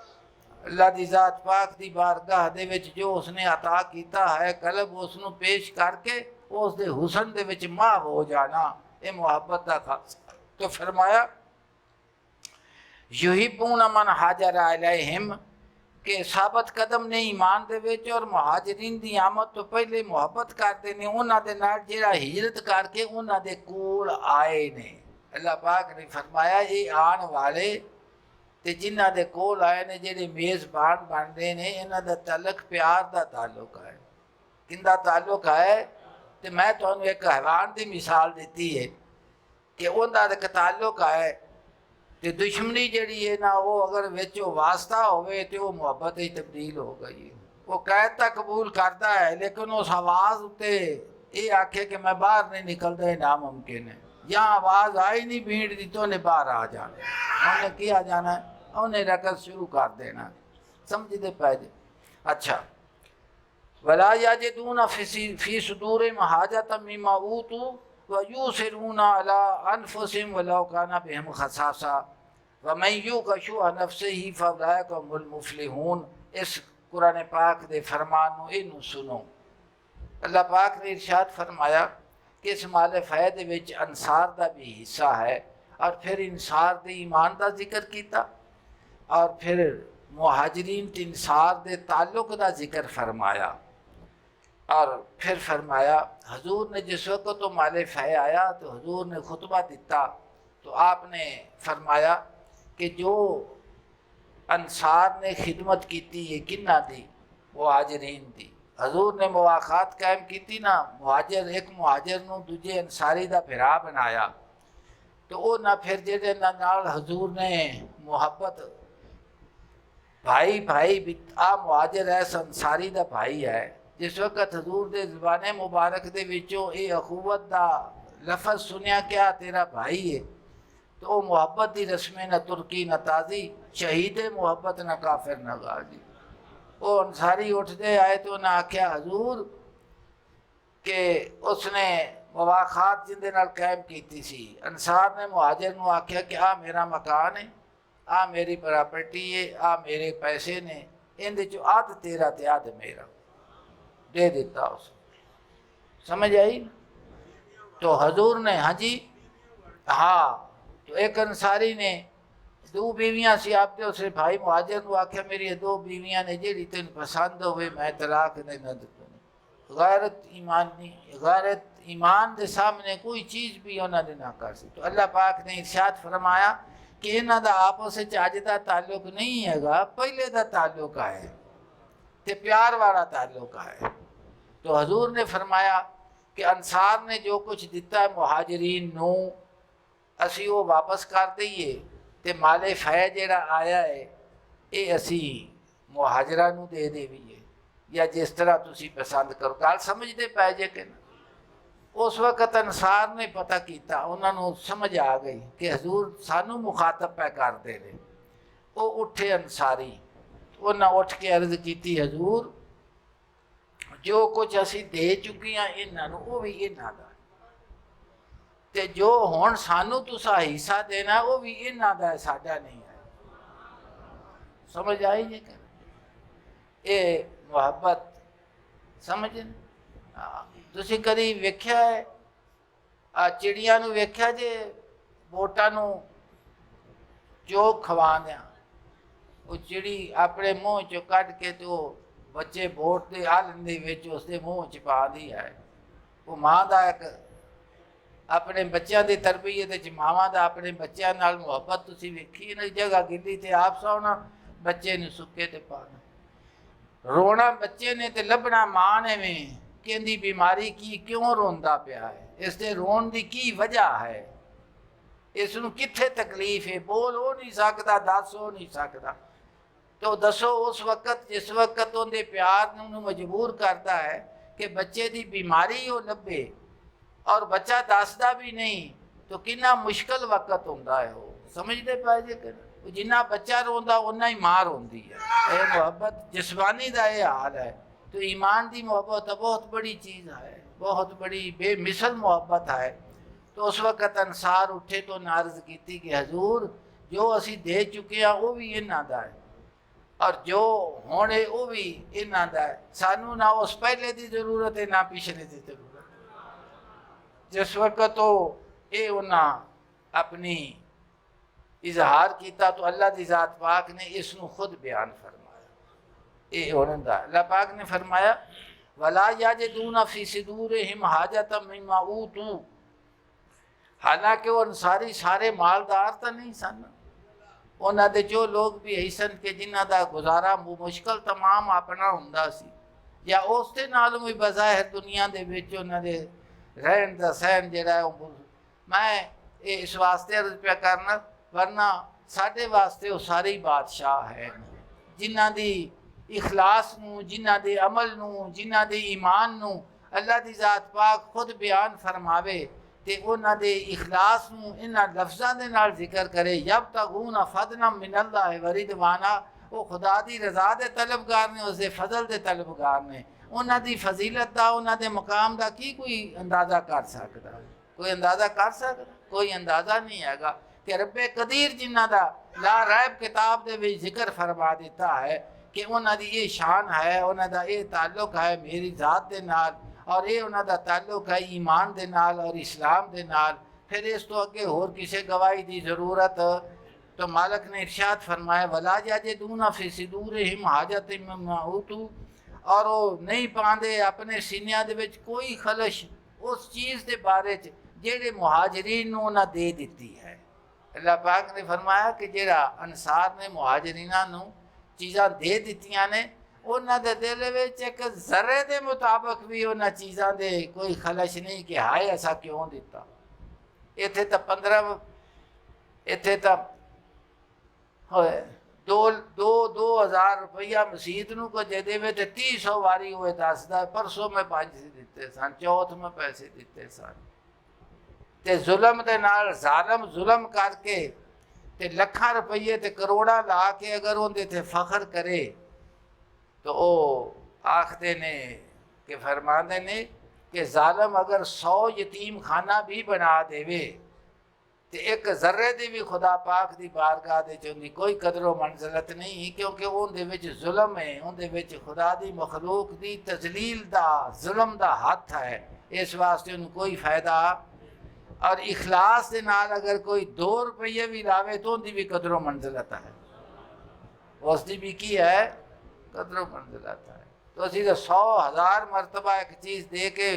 अल्लाह की ज़ात पाक की बारगाह दे विच जो उसने अता किया है, कलब उसनूं पेश करके उस दे हुसन दे विच माह हो जाना, ये मुहब्बत का खास। तो फरमाया युहिब्बून मन हाजर अलैहिम, के साबत कदम ने ईमान दे विच और मुहाजिरीन दी आमद तो पहले मुहब्बत करते ने उन्हां दे नाल जिहड़ा हिजरत करके उन्हां दे कोल आए ने। अल्लाह पाक ने फरमाया ये आने वाले ते जिन्हां दे कोल आए ने, जिहड़े मेज़बान बनदे ने, इन्हां दा तलक प्यार दा ताल्लुक है। किंदा ताल्लुक है? तो मैं तुहानू एक हैवान की मिसाल दी है कि उनका एक ताल्लुक है, तो दुश्मनी जी है ना, वो अगर विच वास्ता होवे तो वो मुहब्बत ही तब्दील हो गई। वो कैद तक कबूल करता है, लेकिन उस आवाज़ उत्ते ये आखे कि मैं बाहर नहीं निकलता, ये नामुमकिन है। यहाँ आवाज़ आई नहीं भीड़ दी तो उन्हें बाहर आ जाना, उन्हें किया जाना है, उन्हें रकस शुरू कर देना। समझते पै जे? अच्छा, वला याजिदून फी सुदूरिहिम हाजतम मिम्मा ऊतू व यूसिरून अला अनफुसिहिम वलौ काना बिहिम खसासा व मन युक़ शुह नफ्सिही फउलाइका हुमुल मुफ़्लिहून। इस कुरान पाक दे फरमान नूं इनू सुनो। अल्लाह पाक ने इरशाद फरमाया कि इस माल फ़ैद विच अंसार का भी हिस्सा है, और फिर इंसार दे ईमान का जिक्र किया, और फिर मुहाजिरीन ते इंसार दे ताल्लुक का जिक्र फरमाया, और फिर फरमाया हजूर ने जिस वक्त तो माले फ़ै आया तो हजूर ने खुतबा दिता, तो आपने फरमाया कि जो अंसार ने खिदमत की है किन्ना दी? मुहाजिरीन दी। हजूर ने मुवाखात कायम की ना, मुहाजिर एक मुहाजिर नूं दूजे अंसारी का भिरा बनाया, तो वो ना फिर जिहदे नाल हजूर ने मुहब्बत, भाई भाई आ मुहाजिर है, अंसारी का भाई है। जिस वक्त हजूर के ज़बाने मुबारक दे विचों ये अखुवत का लफज सुनिया क्या तेरा भाई है, तो वो मुहब्बत की रस्में न तुर्की न ताज़ी, शहीद मुहब्बत न काफिर न गाजी। वो अंसारी उठते आए तो उन्हें आख्या हजूर के उसने मुवाखात जिंदे नाल कायम की सी। अंसार ने मुहाजिर नूं आख्या कि आ मेरा मकान है, आ मेरी प्रॉपर्टी है, आ मेरे पैसे ने, इहदे चों अध तेरा ते अध मेरा दे दिता उस। समझ आई? तो हजूर ने, हाँ जी, हाँ, तो एक अंसारी ने दो बीवियां सी, आपने उसे भाई मुहाजिर को आख्या मेरी दो बीवियां ने, जी तेन पसंद होवे मैं तलाक दे न दूँ। गैरत ईमान नहीं, गैरत ईमान के सामने कोई चीज़ भी उन्होंने ना कर सी। तो अल्लाह पाक ने इरशाद फरमाया कि इन्हों का आपस अज का ताल्लुक नहीं हैगा, पहले का ताल्लुक है, तो प्यार वाला ताल्लुक है। तो हजूर ने फरमाया कि अंसार ने जो कुछ दिता है मुहाजिरीन नू असी वो वापस कर दईए तो माले फै जिहड़ा आया है ये असी मुहाजरा नू दे देवीए या जिस तरह तुसी पसंद करो। गल समझते पै जे कि ना। उस वक्त अंसार ने पता किया, उन्होंने समझ आ गई कि हजूर सानू मुखातब पै करते रहे। वो उठे अंसारी, उन्हें उठ के अर्ज की हजूर जो कुछ असी दे चुके हैं इन्हों वो भी इन्हों का, ते जो हुण सानू तुसा हिस्सा देना वो भी इन्हों का है, साडा नहीं है। समझ आई जी कि ये मुहब्बत समझ। तुसी कभी वेख्या है चिड़िया नू वेख्या जे बोटा नू चोग खवा दिया, वो चिड़ी अपने मूँह चो कढ़ के तो बच्चे बोट के हल के उसके मूँह च पा दी है। वो माँ का एक अपने बच्चों की तरबीयत मावां का अपने बच्चों नाल मुहब्बत तुसी वेखी ना। जगह गिली ते आप सौना बच्चे नू सुके ते पाना, रोना बच्चे ने ते लभना माँ ने में कहती बीमारी की क्यों रोंदा पिया है, इसके रोन की की वजह है, इसनू कित्थे तकलीफ है, बोल हो नहीं सकता, दस हो नहीं सकता। तो दसो उस वक्त जिस वक्त उनके प्यार नू मजबूर करता है कि बच्चे की बीमारी वो लभे और बच्चा दसदा भी नहीं, तो कितना मुश्किल वक्त होंदा है। वो समझते पाए जे कि जिन्ना बच्चा रोंदा उन्ना ही मां रोंदी है। ये मुहब्बत जिस्मानी का ये हाल है। तो ईमान की मुहब्बत बहुत बड़ी चीज़ है, बहुत बड़ी बेमिसल मुहब्बत है। तो उस वक्त अंसार उठे तो नार्ज की कि हजूर जो असी दे चुके हैं वो भी इन्हों का है और जो होने वो भी इन्हों का है। सानू ना उस पहले की जरूरत है ना पिछले की जरूरत। जिस वक्त तो ये उन्हें अपनी इजहार किया तो अल्लाह की ज़ात पाक ने इसनू खुद बयान फरमाया। ये उन्होंने अल्लाह पाक ने फरमाया वला याजिदूना फी सुदूरिहिम हाजतम मिम्मा ऊतू, हालांकि वो अंसारी सारे मालदार तो नहीं सन, उन्होंने जो लोग भी है सन कि जिन्हों का गुजारा मुश्किल तमाम अपना होंदा सी या उसके नालों भी बज़ाहिर दुनिया के विच उन्होंने रहन का सहन जिहड़ा मैं इस वास्ते अर्ज पे करना, वरना साढ़े वास्ते वो सारे ही बादशाह है जिन्हों की इखलास नू, जिन्हों के अमल नू, जिन्हों के ईमान नू अल्लाह की ज़ात पाक खुद बयान फरमावे ते उन्होंने इखलास नू इन्हां लफ्ज़ां दे नाल जिक्र करे यब तगूना फदला मिनल्लाह व रिदवाना। वो खुदा की रज़ा दे तलबगार ने, उसके फजल के तलबगार ने। उन्हां दी फजीलत का, उन्हां दे मकाम का की कोई अंदाज़ा कर सकता? कोई अंदाज़ा कर सकता? कोई अंदाज़ा नहीं हैगा कि रब्बे कदीर जिन्हां दा ला रैब किताब दे विच जिक्र फरमा दिता है कि उन्हां दी ये शान है, उन्हां दा ये ताल्लुक है मेरी ज़ात दे नाल और ये उन्हां दा ताल्लुक है ईमान दे नाल और इस्लाम दे नाल। फिर इस तो अगे होर किसी गवाही की जरूरत? तो मालक ने इरशाद फरमाया वला याजिदूना फी सुदूरिहिम हाजतम मिम्मा ऊतू, और वो नहीं पाते अपने सीनिया दे विच कोई खलश उस चीज़ के बारे जेड़े मुहाजिरीन नूं उन्हां दे दिती है। अल्लाह पाक ने फरमाया कि जेड़ा अंसार ने मुहाजिरीना नूं चीज़ां दे दित्तियां ने उन्हां दे दिल विच एक जर्रे के मुताबिक भी उन्हां चीज़ां दे कोई खलश नहीं कि हाय ऐसा क्यों दिता। इत्थे तो 15 इत्थे तो दो हज़ार रुपया मसीत नूं को दे देवे तो 300 वारी हुए दसदा परसों में 5 दिते सन, चौथ में पैसे दिते सन। ते जुल्म दे नाल जालम जुल्म करके ते लखां रुपये ते करोड़ा ला के अगर उनके थे फखर करे तो वो आखते ने कि फरमाते ने कि जालम अगर 100 यतीम खाना भी बना देवे तो एक जर्रे की भी खुदा पाक की बारगाह दे कोई कदरों मंजिलत नहीं, क्योंकि उनके विच जुल्म है, उनके विच खुदा की मखलूक की तजलील का जुल्म का हाथ है। इस वास्ते उन्हें कोई फायदा और इखलास के नाल अगर कोई 2 रुपये भी लावे तो उनकी भी कदरों मंजिलत है, उसकी भी की है कदरों मंजिलत है। तो असी तो 100,000 मरतबा एक चीज़ दे के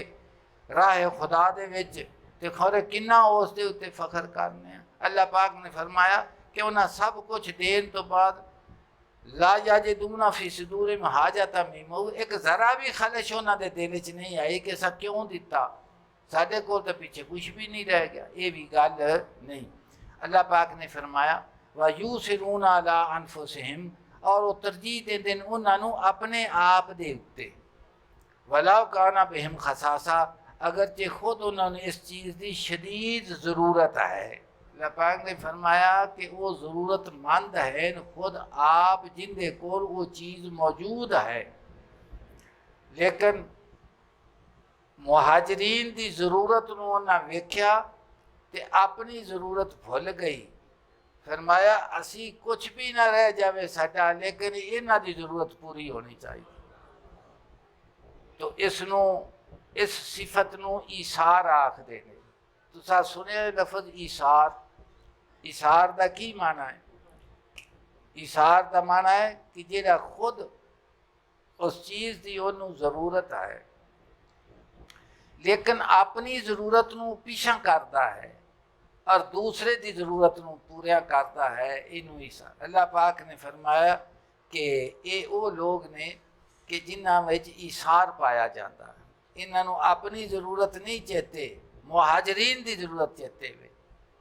राह खुदा दे विच ते खौरे किन्ना उसके उत्ते फखर करने। अल्लाह पाक ने फरमाया कि उन्हें सब कुछ देन तो बाद ला याजिदूना फी सुदूरिहिम हाजतम मिम्मा, एक जरा भी खलश उन्होंने दिल च नहीं आई कि ऐसा क्यों दिता। साढ़े को तो पीछे कुछ भी नहीं रह गया, ये भी गल नहीं। अल्लाह पाक ने फरमाया वयूसिरून अला अनफुसिहिम, और वो तरजीह देंदे ने उन्होंने अपने आप दे उत्ते, वलाउ काना बिहिम खसासा, अगरचे खुद उन्होंने इस चीज़ की शदीद ज़रूरत है। अल्लाह पाक ने फरमाया कि वो ज़रूरतमंद है खुद आप जिंदे कोल वो चीज़ मौजूद है, लेकिन मुहाजिरीन की ज़रूरत उन्होंने वेख्या तो अपनी ज़रूरत भुल गई। फरमाया असी कुछ भी ना रह जाए साडा, लेकिन इन्हां दी ज़रूरत पूरी होनी चाहिए। तो इस सिफत नूं ईसार आखदे ने। तुसां सुनिया लफज ईसार, ईसार दा की माना है? ईसार दा माना है कि जेड़ा खुद उस चीज़ की उन्होंने ज़रूरत है लेकिन अपनी ज़रूरत नूं पीछा करता है और दूसरे की ज़रूरत नूं पूरा करता है, इनू ईसार। अल्लाह पाक ने फरमाया कि ये वो लोग ने कि जिन्हां विच ईसार पाया जाता है, इन्हों अपनी ज़रूरत नहीं चेते, मुहाजिरीन की ज़रूरत चेते वे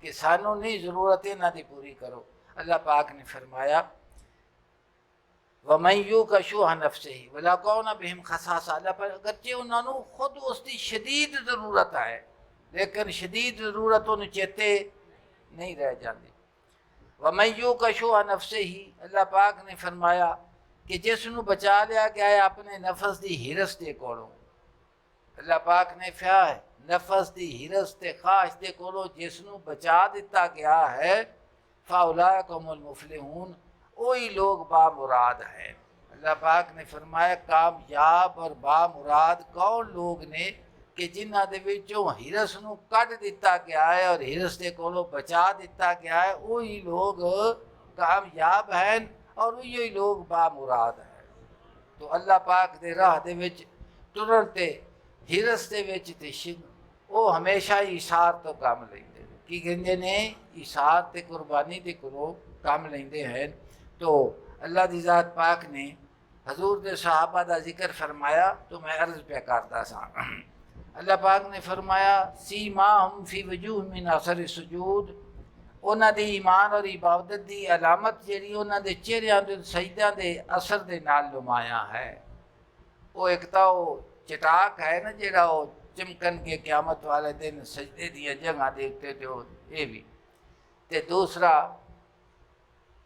कि सानू नहीं ज़रूरत इन्हां दी पूरी करो। अल्लाह पाक ने फरमाया वमन यूका शुह नफ्सिही वला कौना बिहिम खसासा, अगरचे उन्होंने खुद उसकी शदीद ज़रूरत है लेकिन शदीद ज़रूरत उन्हें चेते नहीं रह जाती। वमन यूका शुह नफ्सिही, अल्लाह पाक ने फरमाया कि जिसनू बचा लिया गया है अपने नफस की हिरस के कोलों। अल्लाह पाक ने फया है नफस की हिरस के ख्वाहिश के कोलों जिसनू बचा दिता गया है, फ़उलाइकुमुल मुफ़लिहून, वही लोग बामुराद हैं। अल्लाह पाक ने फरमाया कामयाब और बामुराद कौन लोग ने कि जिन्हां दे विचों हिरस नूं कढ दिता गया है और हिरस के कोलों बचा दिता गया है, वही लोग कामयाब हैं और वही लोग बामुराद हैं। तो अल्लाह पाक दे राह दे विच तुरन ते हिरस दे विच ते वो हमेशा ईसार तो काम लेंदे की कहंदे ने ईसार ते कुर्बानी दे कोलों काम लेंदे हैं। तो अल्लाह दी ज़ात पाक ने हजूर दे सहाबा दा जिक्र फरमाया तो मैं अर्ज़ पे करता सा। अल्लाह पाक ने फरमाया सीमाहुम फी वजूह मिन असर सुजूद, उन्हां दी ईमान और इबादत की अलामत जिहड़ी उन्हां दे चेहरिਆਂ दे सजदियां दे असर दे नाल नुमाया है। वो एक तो चटाक है ना जिहड़ा वो चमकन के क़यामत वाले दिन सजदे दी जगह देखते थे, ये भी ते दूसरा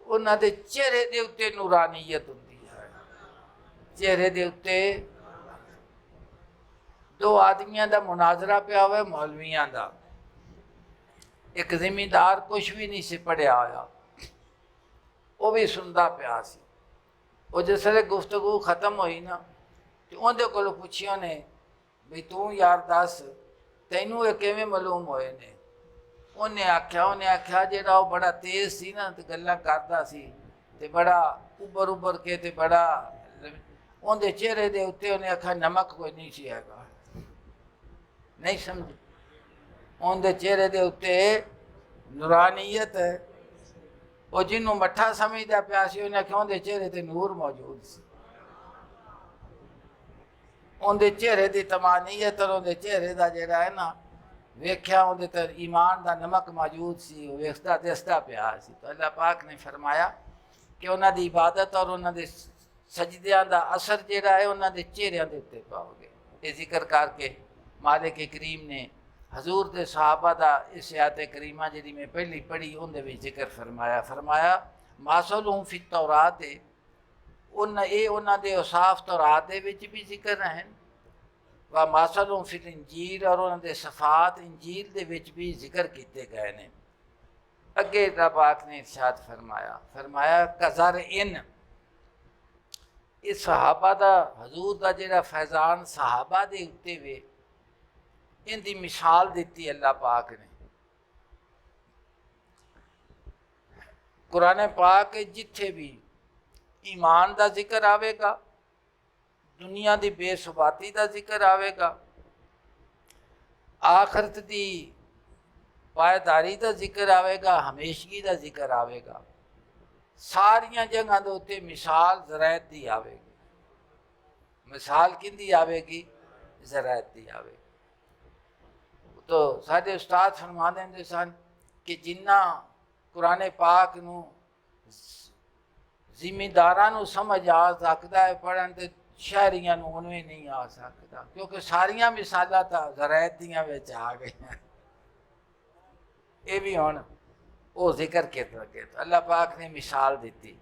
उन्हां दे चेहरे दे उत्ते नूरानीयत हुंदी है। चेहरे दे उत्ते दो आदमियों का मुनाजरा पिया हुआ मौलवियों का, एक जिमींदार कुछ भी नहीं से पढ़िया होया, वो भी सुनता पिया सी। वो जिसले गुफ्तगू खत्म हुई ना तो उहदे कोलों पुछिया ने भी तू यार दस तैनू ये किवें मालूम होए ने? उन्हें आख्या जेड़ा वो बड़ा तेज सी ना तो गल्लां करदा सी ते बड़ा उबर उबर के ते बड़ा उहदे चेहरे दे उत्ते उन्हें आख्या नमक कोई नहीं सी हैगा। नहीं समझे? उनके चेहरे के उत्ते नूरानीयत है। वो जिन्हों मठा समझदा पिया सी उन्हें आख्या उनके चेहरे ते नूर मौजूद सी। उनके चेहरे की तमानीयत और उनके चेहरे का जोड़ा है ना वेख्या उनके तो ईमान का नमक मौजूद सी, वो वेखदा दसदा पिया सी। तो अल्लाह पाक ने फरमाया कि उन्होंने इबादत और उन्होंने सजदियां का असर जोड़ा है उन्होंने चेहरिया के उत्ते पाओगे। ये जिक्र करके मालिक करीम ने हजूर के सहाबा का इस आयत करीमा जी मैं पहली पढ़ी उनके जिक्र फरमाया मासलूम फित तौरात है उन्होंने औसाफ तौरात भी जिक्र हैं व मासलूम फिल इंजील और उन्होंने सफ़ात इंजील के भी जिक्र किए गए हैं। अगे पाक ने इरशाद फरमाया कज़र इन इस सहाबा का हजूर का जोड़ा फैज़ान सहाबा के उत्ते वे इनकी मिसाल दी अल्लाह पाक ने। कुरान पाक जिथे भी ईमान का जिक्र आवेगा, दुनिया की बेसुबाती का जिक्र आवेगा, आखरत की पायदारी का जिक्र आवेगा, हमेशगी का जिक्र आवेगा, सारिया जगह के उत्ते मिसाल ज़रायत की आवेगी। मिसाल किंदी आवेगी? ज़रायत की आवेगी। तो साडे उस्ताद फरमा देंदे सन कि जिन्ना कुरान पाक नू जिमीदारां नू समझ आ सकता है पढ़न ते शहरियां नू उन्हें नहीं आ सकता, क्योंकि सारिया मिसालां तां ज़रायत दियां विच आ गई। ये भी हुण वो जिक्र कित लगे तो अल्लाह पाक ने मिसाल दी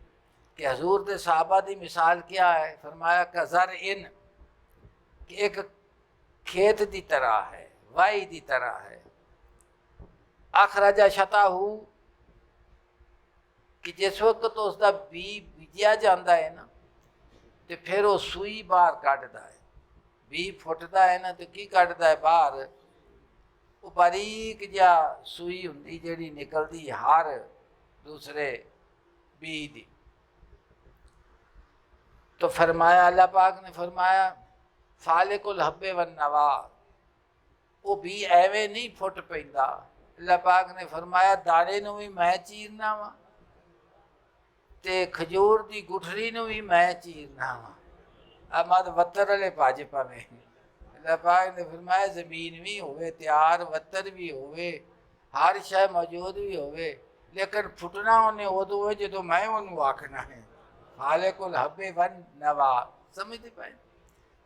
कि हजूर के साहबा की मिसाल क्या है। फरमाया कज़र इन कि एक खेत की तरह है, वाई की तरह है। अखराजा शताहू कि जिस वक्त तो उसका बी बीजिया जाता है ना तो फिर वो सूई बाहर कढ़ता है, बी फुटता है ना तो की कढ़ता है बाहर, वो बारीक जा सूई होंगी जी निकलती हर दूसरे बी दी। तो फरमाया अल्लाह पाक ने फरमाया फालिकुल हब्बे वन नवा, वो बी एवें नहीं फुट पैंदा। अल्लाह पाक ने फरमाया दाने नू भी मैं चीरना वा ते खजूर की गुठरी नू भी मैं चीरना वा। मत वत्तर वाले भज पवे। अल्लाह पाक ने फरमाया जमीन भी होवे तैयार, वत्तर भी होवे, हर शय मौजूद भी होवे, लेकिन फुटना उन्हें उदों है जो मैं उन्होंने आखना है। फालिकुल हब्बे वन नवा, समझते पाए।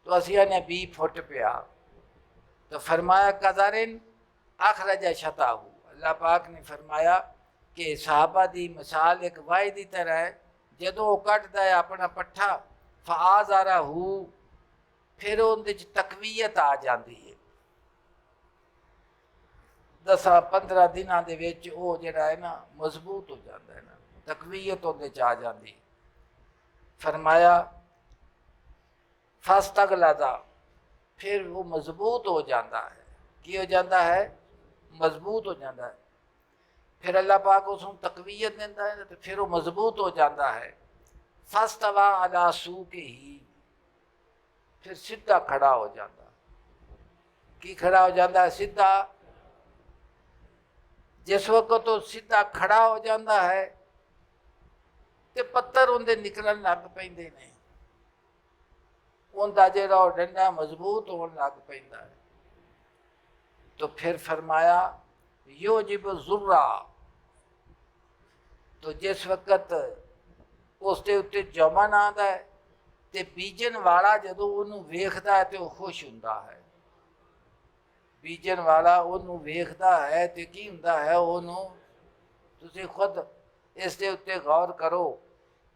तो असिया ने बी फुट पिया तो फरमाया कज़रिन अखरजा शताहू। अल्लाह पाक ने फरमाया कि साहबा की मिसाल एक वाई की तरह है, जदों वो कटदा है अपना पट्ठा फ़आज़ारा हू, फिर उनदे च तकवीयत आ जाती है। 10-15 दिनों के विच वो जिहड़ा है ना मजबूत हो जाता है ना, तकवीयत उनदे च आ जाती है। फरमाया फस्तगलज़ा, फिर वो मजबूत हो जाता है। की हो जाता है? मजबूत हो जाता है। फिर अल्लाह पाक उसको तकवीयत देता है तो फिर वो मजबूत हो जाता है। फस्तवा अला सूके ही, फिर सीधा खड़ा हो जाता। की खड़ा हो जाता है? सीधा। जिस वक्त तो सीधा खड़ा हो जाता है तो पत्थर उनके निकलन लग पैंदे ने, उनका जो डंडा मजबूत होने लग पैंदा है। तो फिर फरमाया यो जिब जुर्रा, तो जिस वक्त उसके उत्ते जमन आता है तो बीजन वाला जदों उन्होंने वेखता है तो वह खुश होता है। बीजन वाला उन्होंने वेखता है तो की होता है, उन्होंने तुसीं खुद इसके उत्ते गौर करो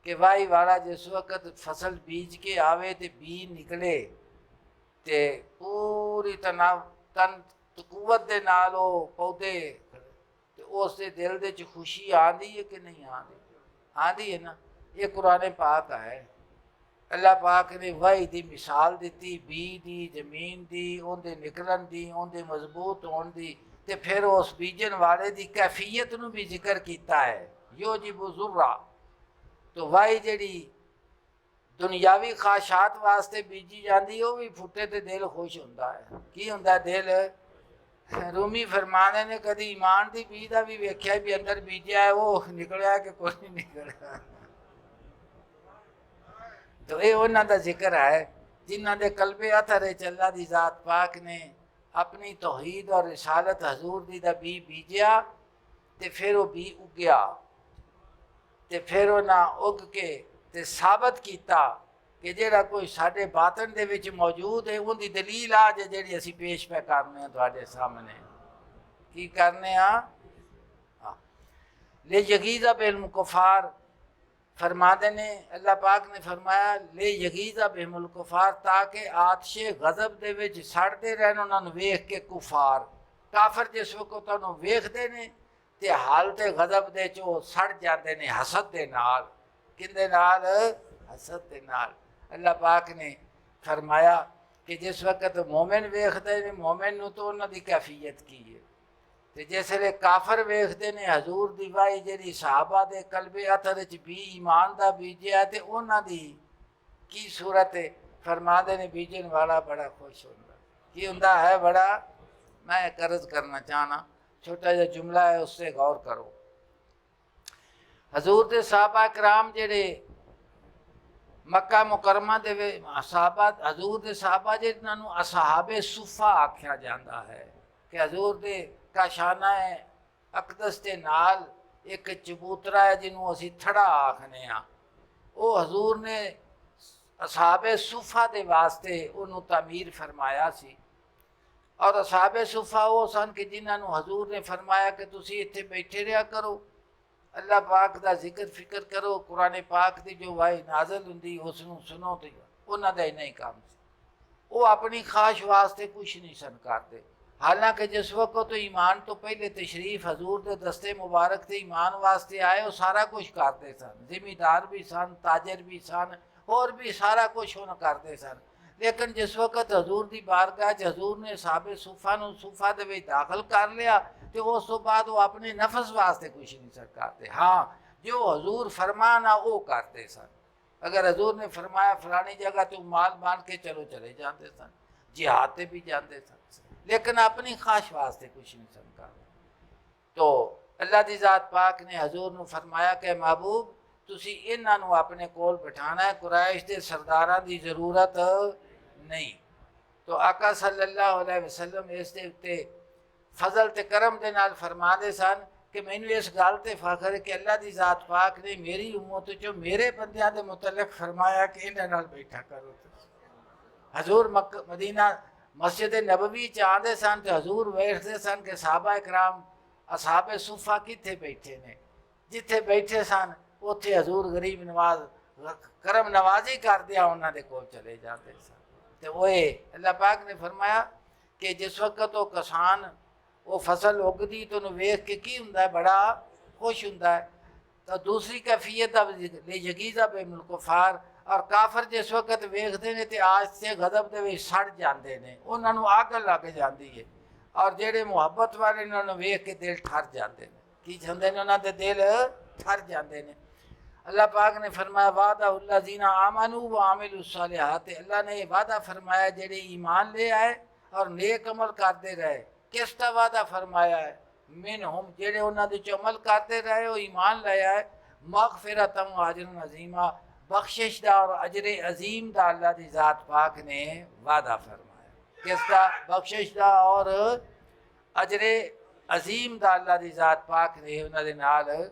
कि वाही वाला जिस वक्त फसल बीज के आवे तो बी निकले तो पूरी तन कुवत के नाल वो पौधे तो उसके दिल दे खुशी आती है कि नहीं आती? आती है ना। ये कुरान पाक है। अल्लाह पाक ने वाही की मिसाल दी, बी दी, जमीन दी, उनके निकलन की, उनके मजबूत होने की, तो फिर उस बीजन वाले की कैफियत नूं भी जिक्र किया है। यो जी बुजुर्रा, तो वाही जी दुनियावी ख्वाहिशात वास्ते बीजी जाती वो भी फुटे तो दिल खुश होता है। की होंदा दिल? रूमी फरमाने ने कभी ईमान की बीज का भी वेख्या भी अंदर बीजा है वो निकलिया कि कोई नहीं निकलिया। तो ये उन्होंने जिक्र है जिन्होंने कल्बे अथर चल्ला दी जात पाक ने अपनी तौहीद और रिसालत हजूर दी दा बी बीजिया तो फिर वो बी उगया तो फिर उन्हें उग के ते साबित किया कि जेड़ा कोई साढ़े बातन दे विच मौजूद है उनकी दलील आ जी असी पेश पे करने थोड़े सामने। की करने ले यगीज़ा बिल कुफार फरमाते ने अल्लाह पाक ने फरमाया ले यगीज़ा बिल कुफार, ताकि आतशे गज़ब दे विच सड़ते रहन उन्होंने वेख के कुफार काफर जिस वक्त उन्होंने वेखते ने ते हालत गज़ब दे चो सड़ जाते ने हसद दे नाल। किंदे नाल? हसद दे नाल। अल्लाह पाक ने फरमाया कि जिस वक्त मोमिन वेखते हैं मोमिन नूं तो उन्होंने कैफियत की है, तो जिसले काफर वेखते ने हजूर दी वाही जी साहबा के कलबे अथर च भी ईमान का बीजिया तो उन्होंने की सूरत है। फरमाते ने बीजन वाला बड़ा खुश होता। की होंदा है? बड़ा। मैं एक अर्ज करना चाहना, छोटा जा जुमला है उससे गौर करो। हजूर के साहबा कराम जेड़े मक्का मुकरमा दे साहबा हजूर के साहबा जिन्होंने असहाबे सुफा आख्या जाता है। कि हजूर दे काशाना है अकदस के नाल एक चबूतरा है जिन्हों असी थड़ा आखने हाँ, वो हजूर ने असहाबे सुफा दे वास्ते उन्होंने तामीर फरमाया सी। और असहाबे सुफा वो सन कि जिन्होंने हजूर ने फरमाया कि तुसी इत्थे बैठे रहा करो, अल्लाह पाक का जिक्र फिक्र करो, कुरान पाक की जो वाही नाजल हुंदी उसनूं सुनो, तो उन्हों का इन्ना ही काम सी। वो अपनी खाश वास्ते कुछ नहीं सन करते। हालांकि जिस वक्त तो ईमान तो पहले तशरीफ हजूर के दस्ते मुबारक से ईमान वास्ते आए, वो सारा कुछ करते सन, जिमीदार भी सन, ताजर भी सन, और भी सारा कुछ उन्हें करते सन। लेकिन जिस वक्त हजूर की बारगाह हजूर ने साहबे सूफा सूफा के दाखिल कर लिया, तो उस तो बाद वो अपने नफस वास्ते कुछ नहीं सन करते। हाँ, जो हजूर फरमाना वो करते सन। अगर हजूर ने फरमाया फलानी जगह तो माल बांध के चलो चले जाते सन, जिहाते भी जाते सन, लेकिन अपनी खाश वास्ते कुछ नहीं सन करते। तो अल्लाह की ज़ात पाक ने हजूर ने फरमाया कि महबूब तुसी इन्हों अपने कोल बिठाना है, कुरैश के सरदारां की जरूरत नहीं। तो आका सल्लल्लाहु अलैहि वसल्लम इस दे उत्ते फजल ते करम दे नाल फरमाते सन कि मैनू इस गल ते फखर है कि अल्लाह की ज़ात पाक ने मेरी उम्मत चो मेरे बंदियां दे मुतलक फरमाया कि इन्हां नाल बैठा करो। हजूर मदीना मस्जिद नबवी च आते सन तो हजूर वेखते सन कि साहबा इकराम असहाबे सुफा कित्थे बैठे ने, जिथे बैठे सन उत्थे हजूर गरीब नवाज करम नवाजी कर दिया उन्होंने कोल चले जाते सन। तो वो अल्लाह पाक ने फरमाया कि जिस वक्त वो किसान वो फसल उगती तो उन्हें वेख के की हुंदा है, बड़ा खुश हुंदा है। तो दूसरी कैफियत यगीज़ा बे मुल्कुफार और काफर जिस वक्त वेखते हैं तो आज से गदब के सड़ जाते हैं, उन्होंने अग लग जाती है। और जेडे मुहब्बत वाले उन्होंने वेख के दिल ठर जाते हैं, की चाहते हैं उन्होंने दिल ठर जाते हैं। अल्लाह पाक ने फरमाया वादा उल्लज़ीना आमनू व आमिलुस्सालिहात, अल्लाह ने वादा फरमाया जेडे ईमान ले आए और नेक अमल करते रहे। किसका वादा फरमाया है? मिनहुम, जेडे उन्होंने जो अमल करते रहे वो ईमान ले आए, मगफिरतम व अजरुन अज़ीमा, बख्शिश दा और अजर अजीम दा अल्लाह की ज़ात पाक ने वादा फरमाया। किसका? बख्शिश दा और अजर अजीम दा अल्लाह की ज़ात पाक ने उन्होंने नाल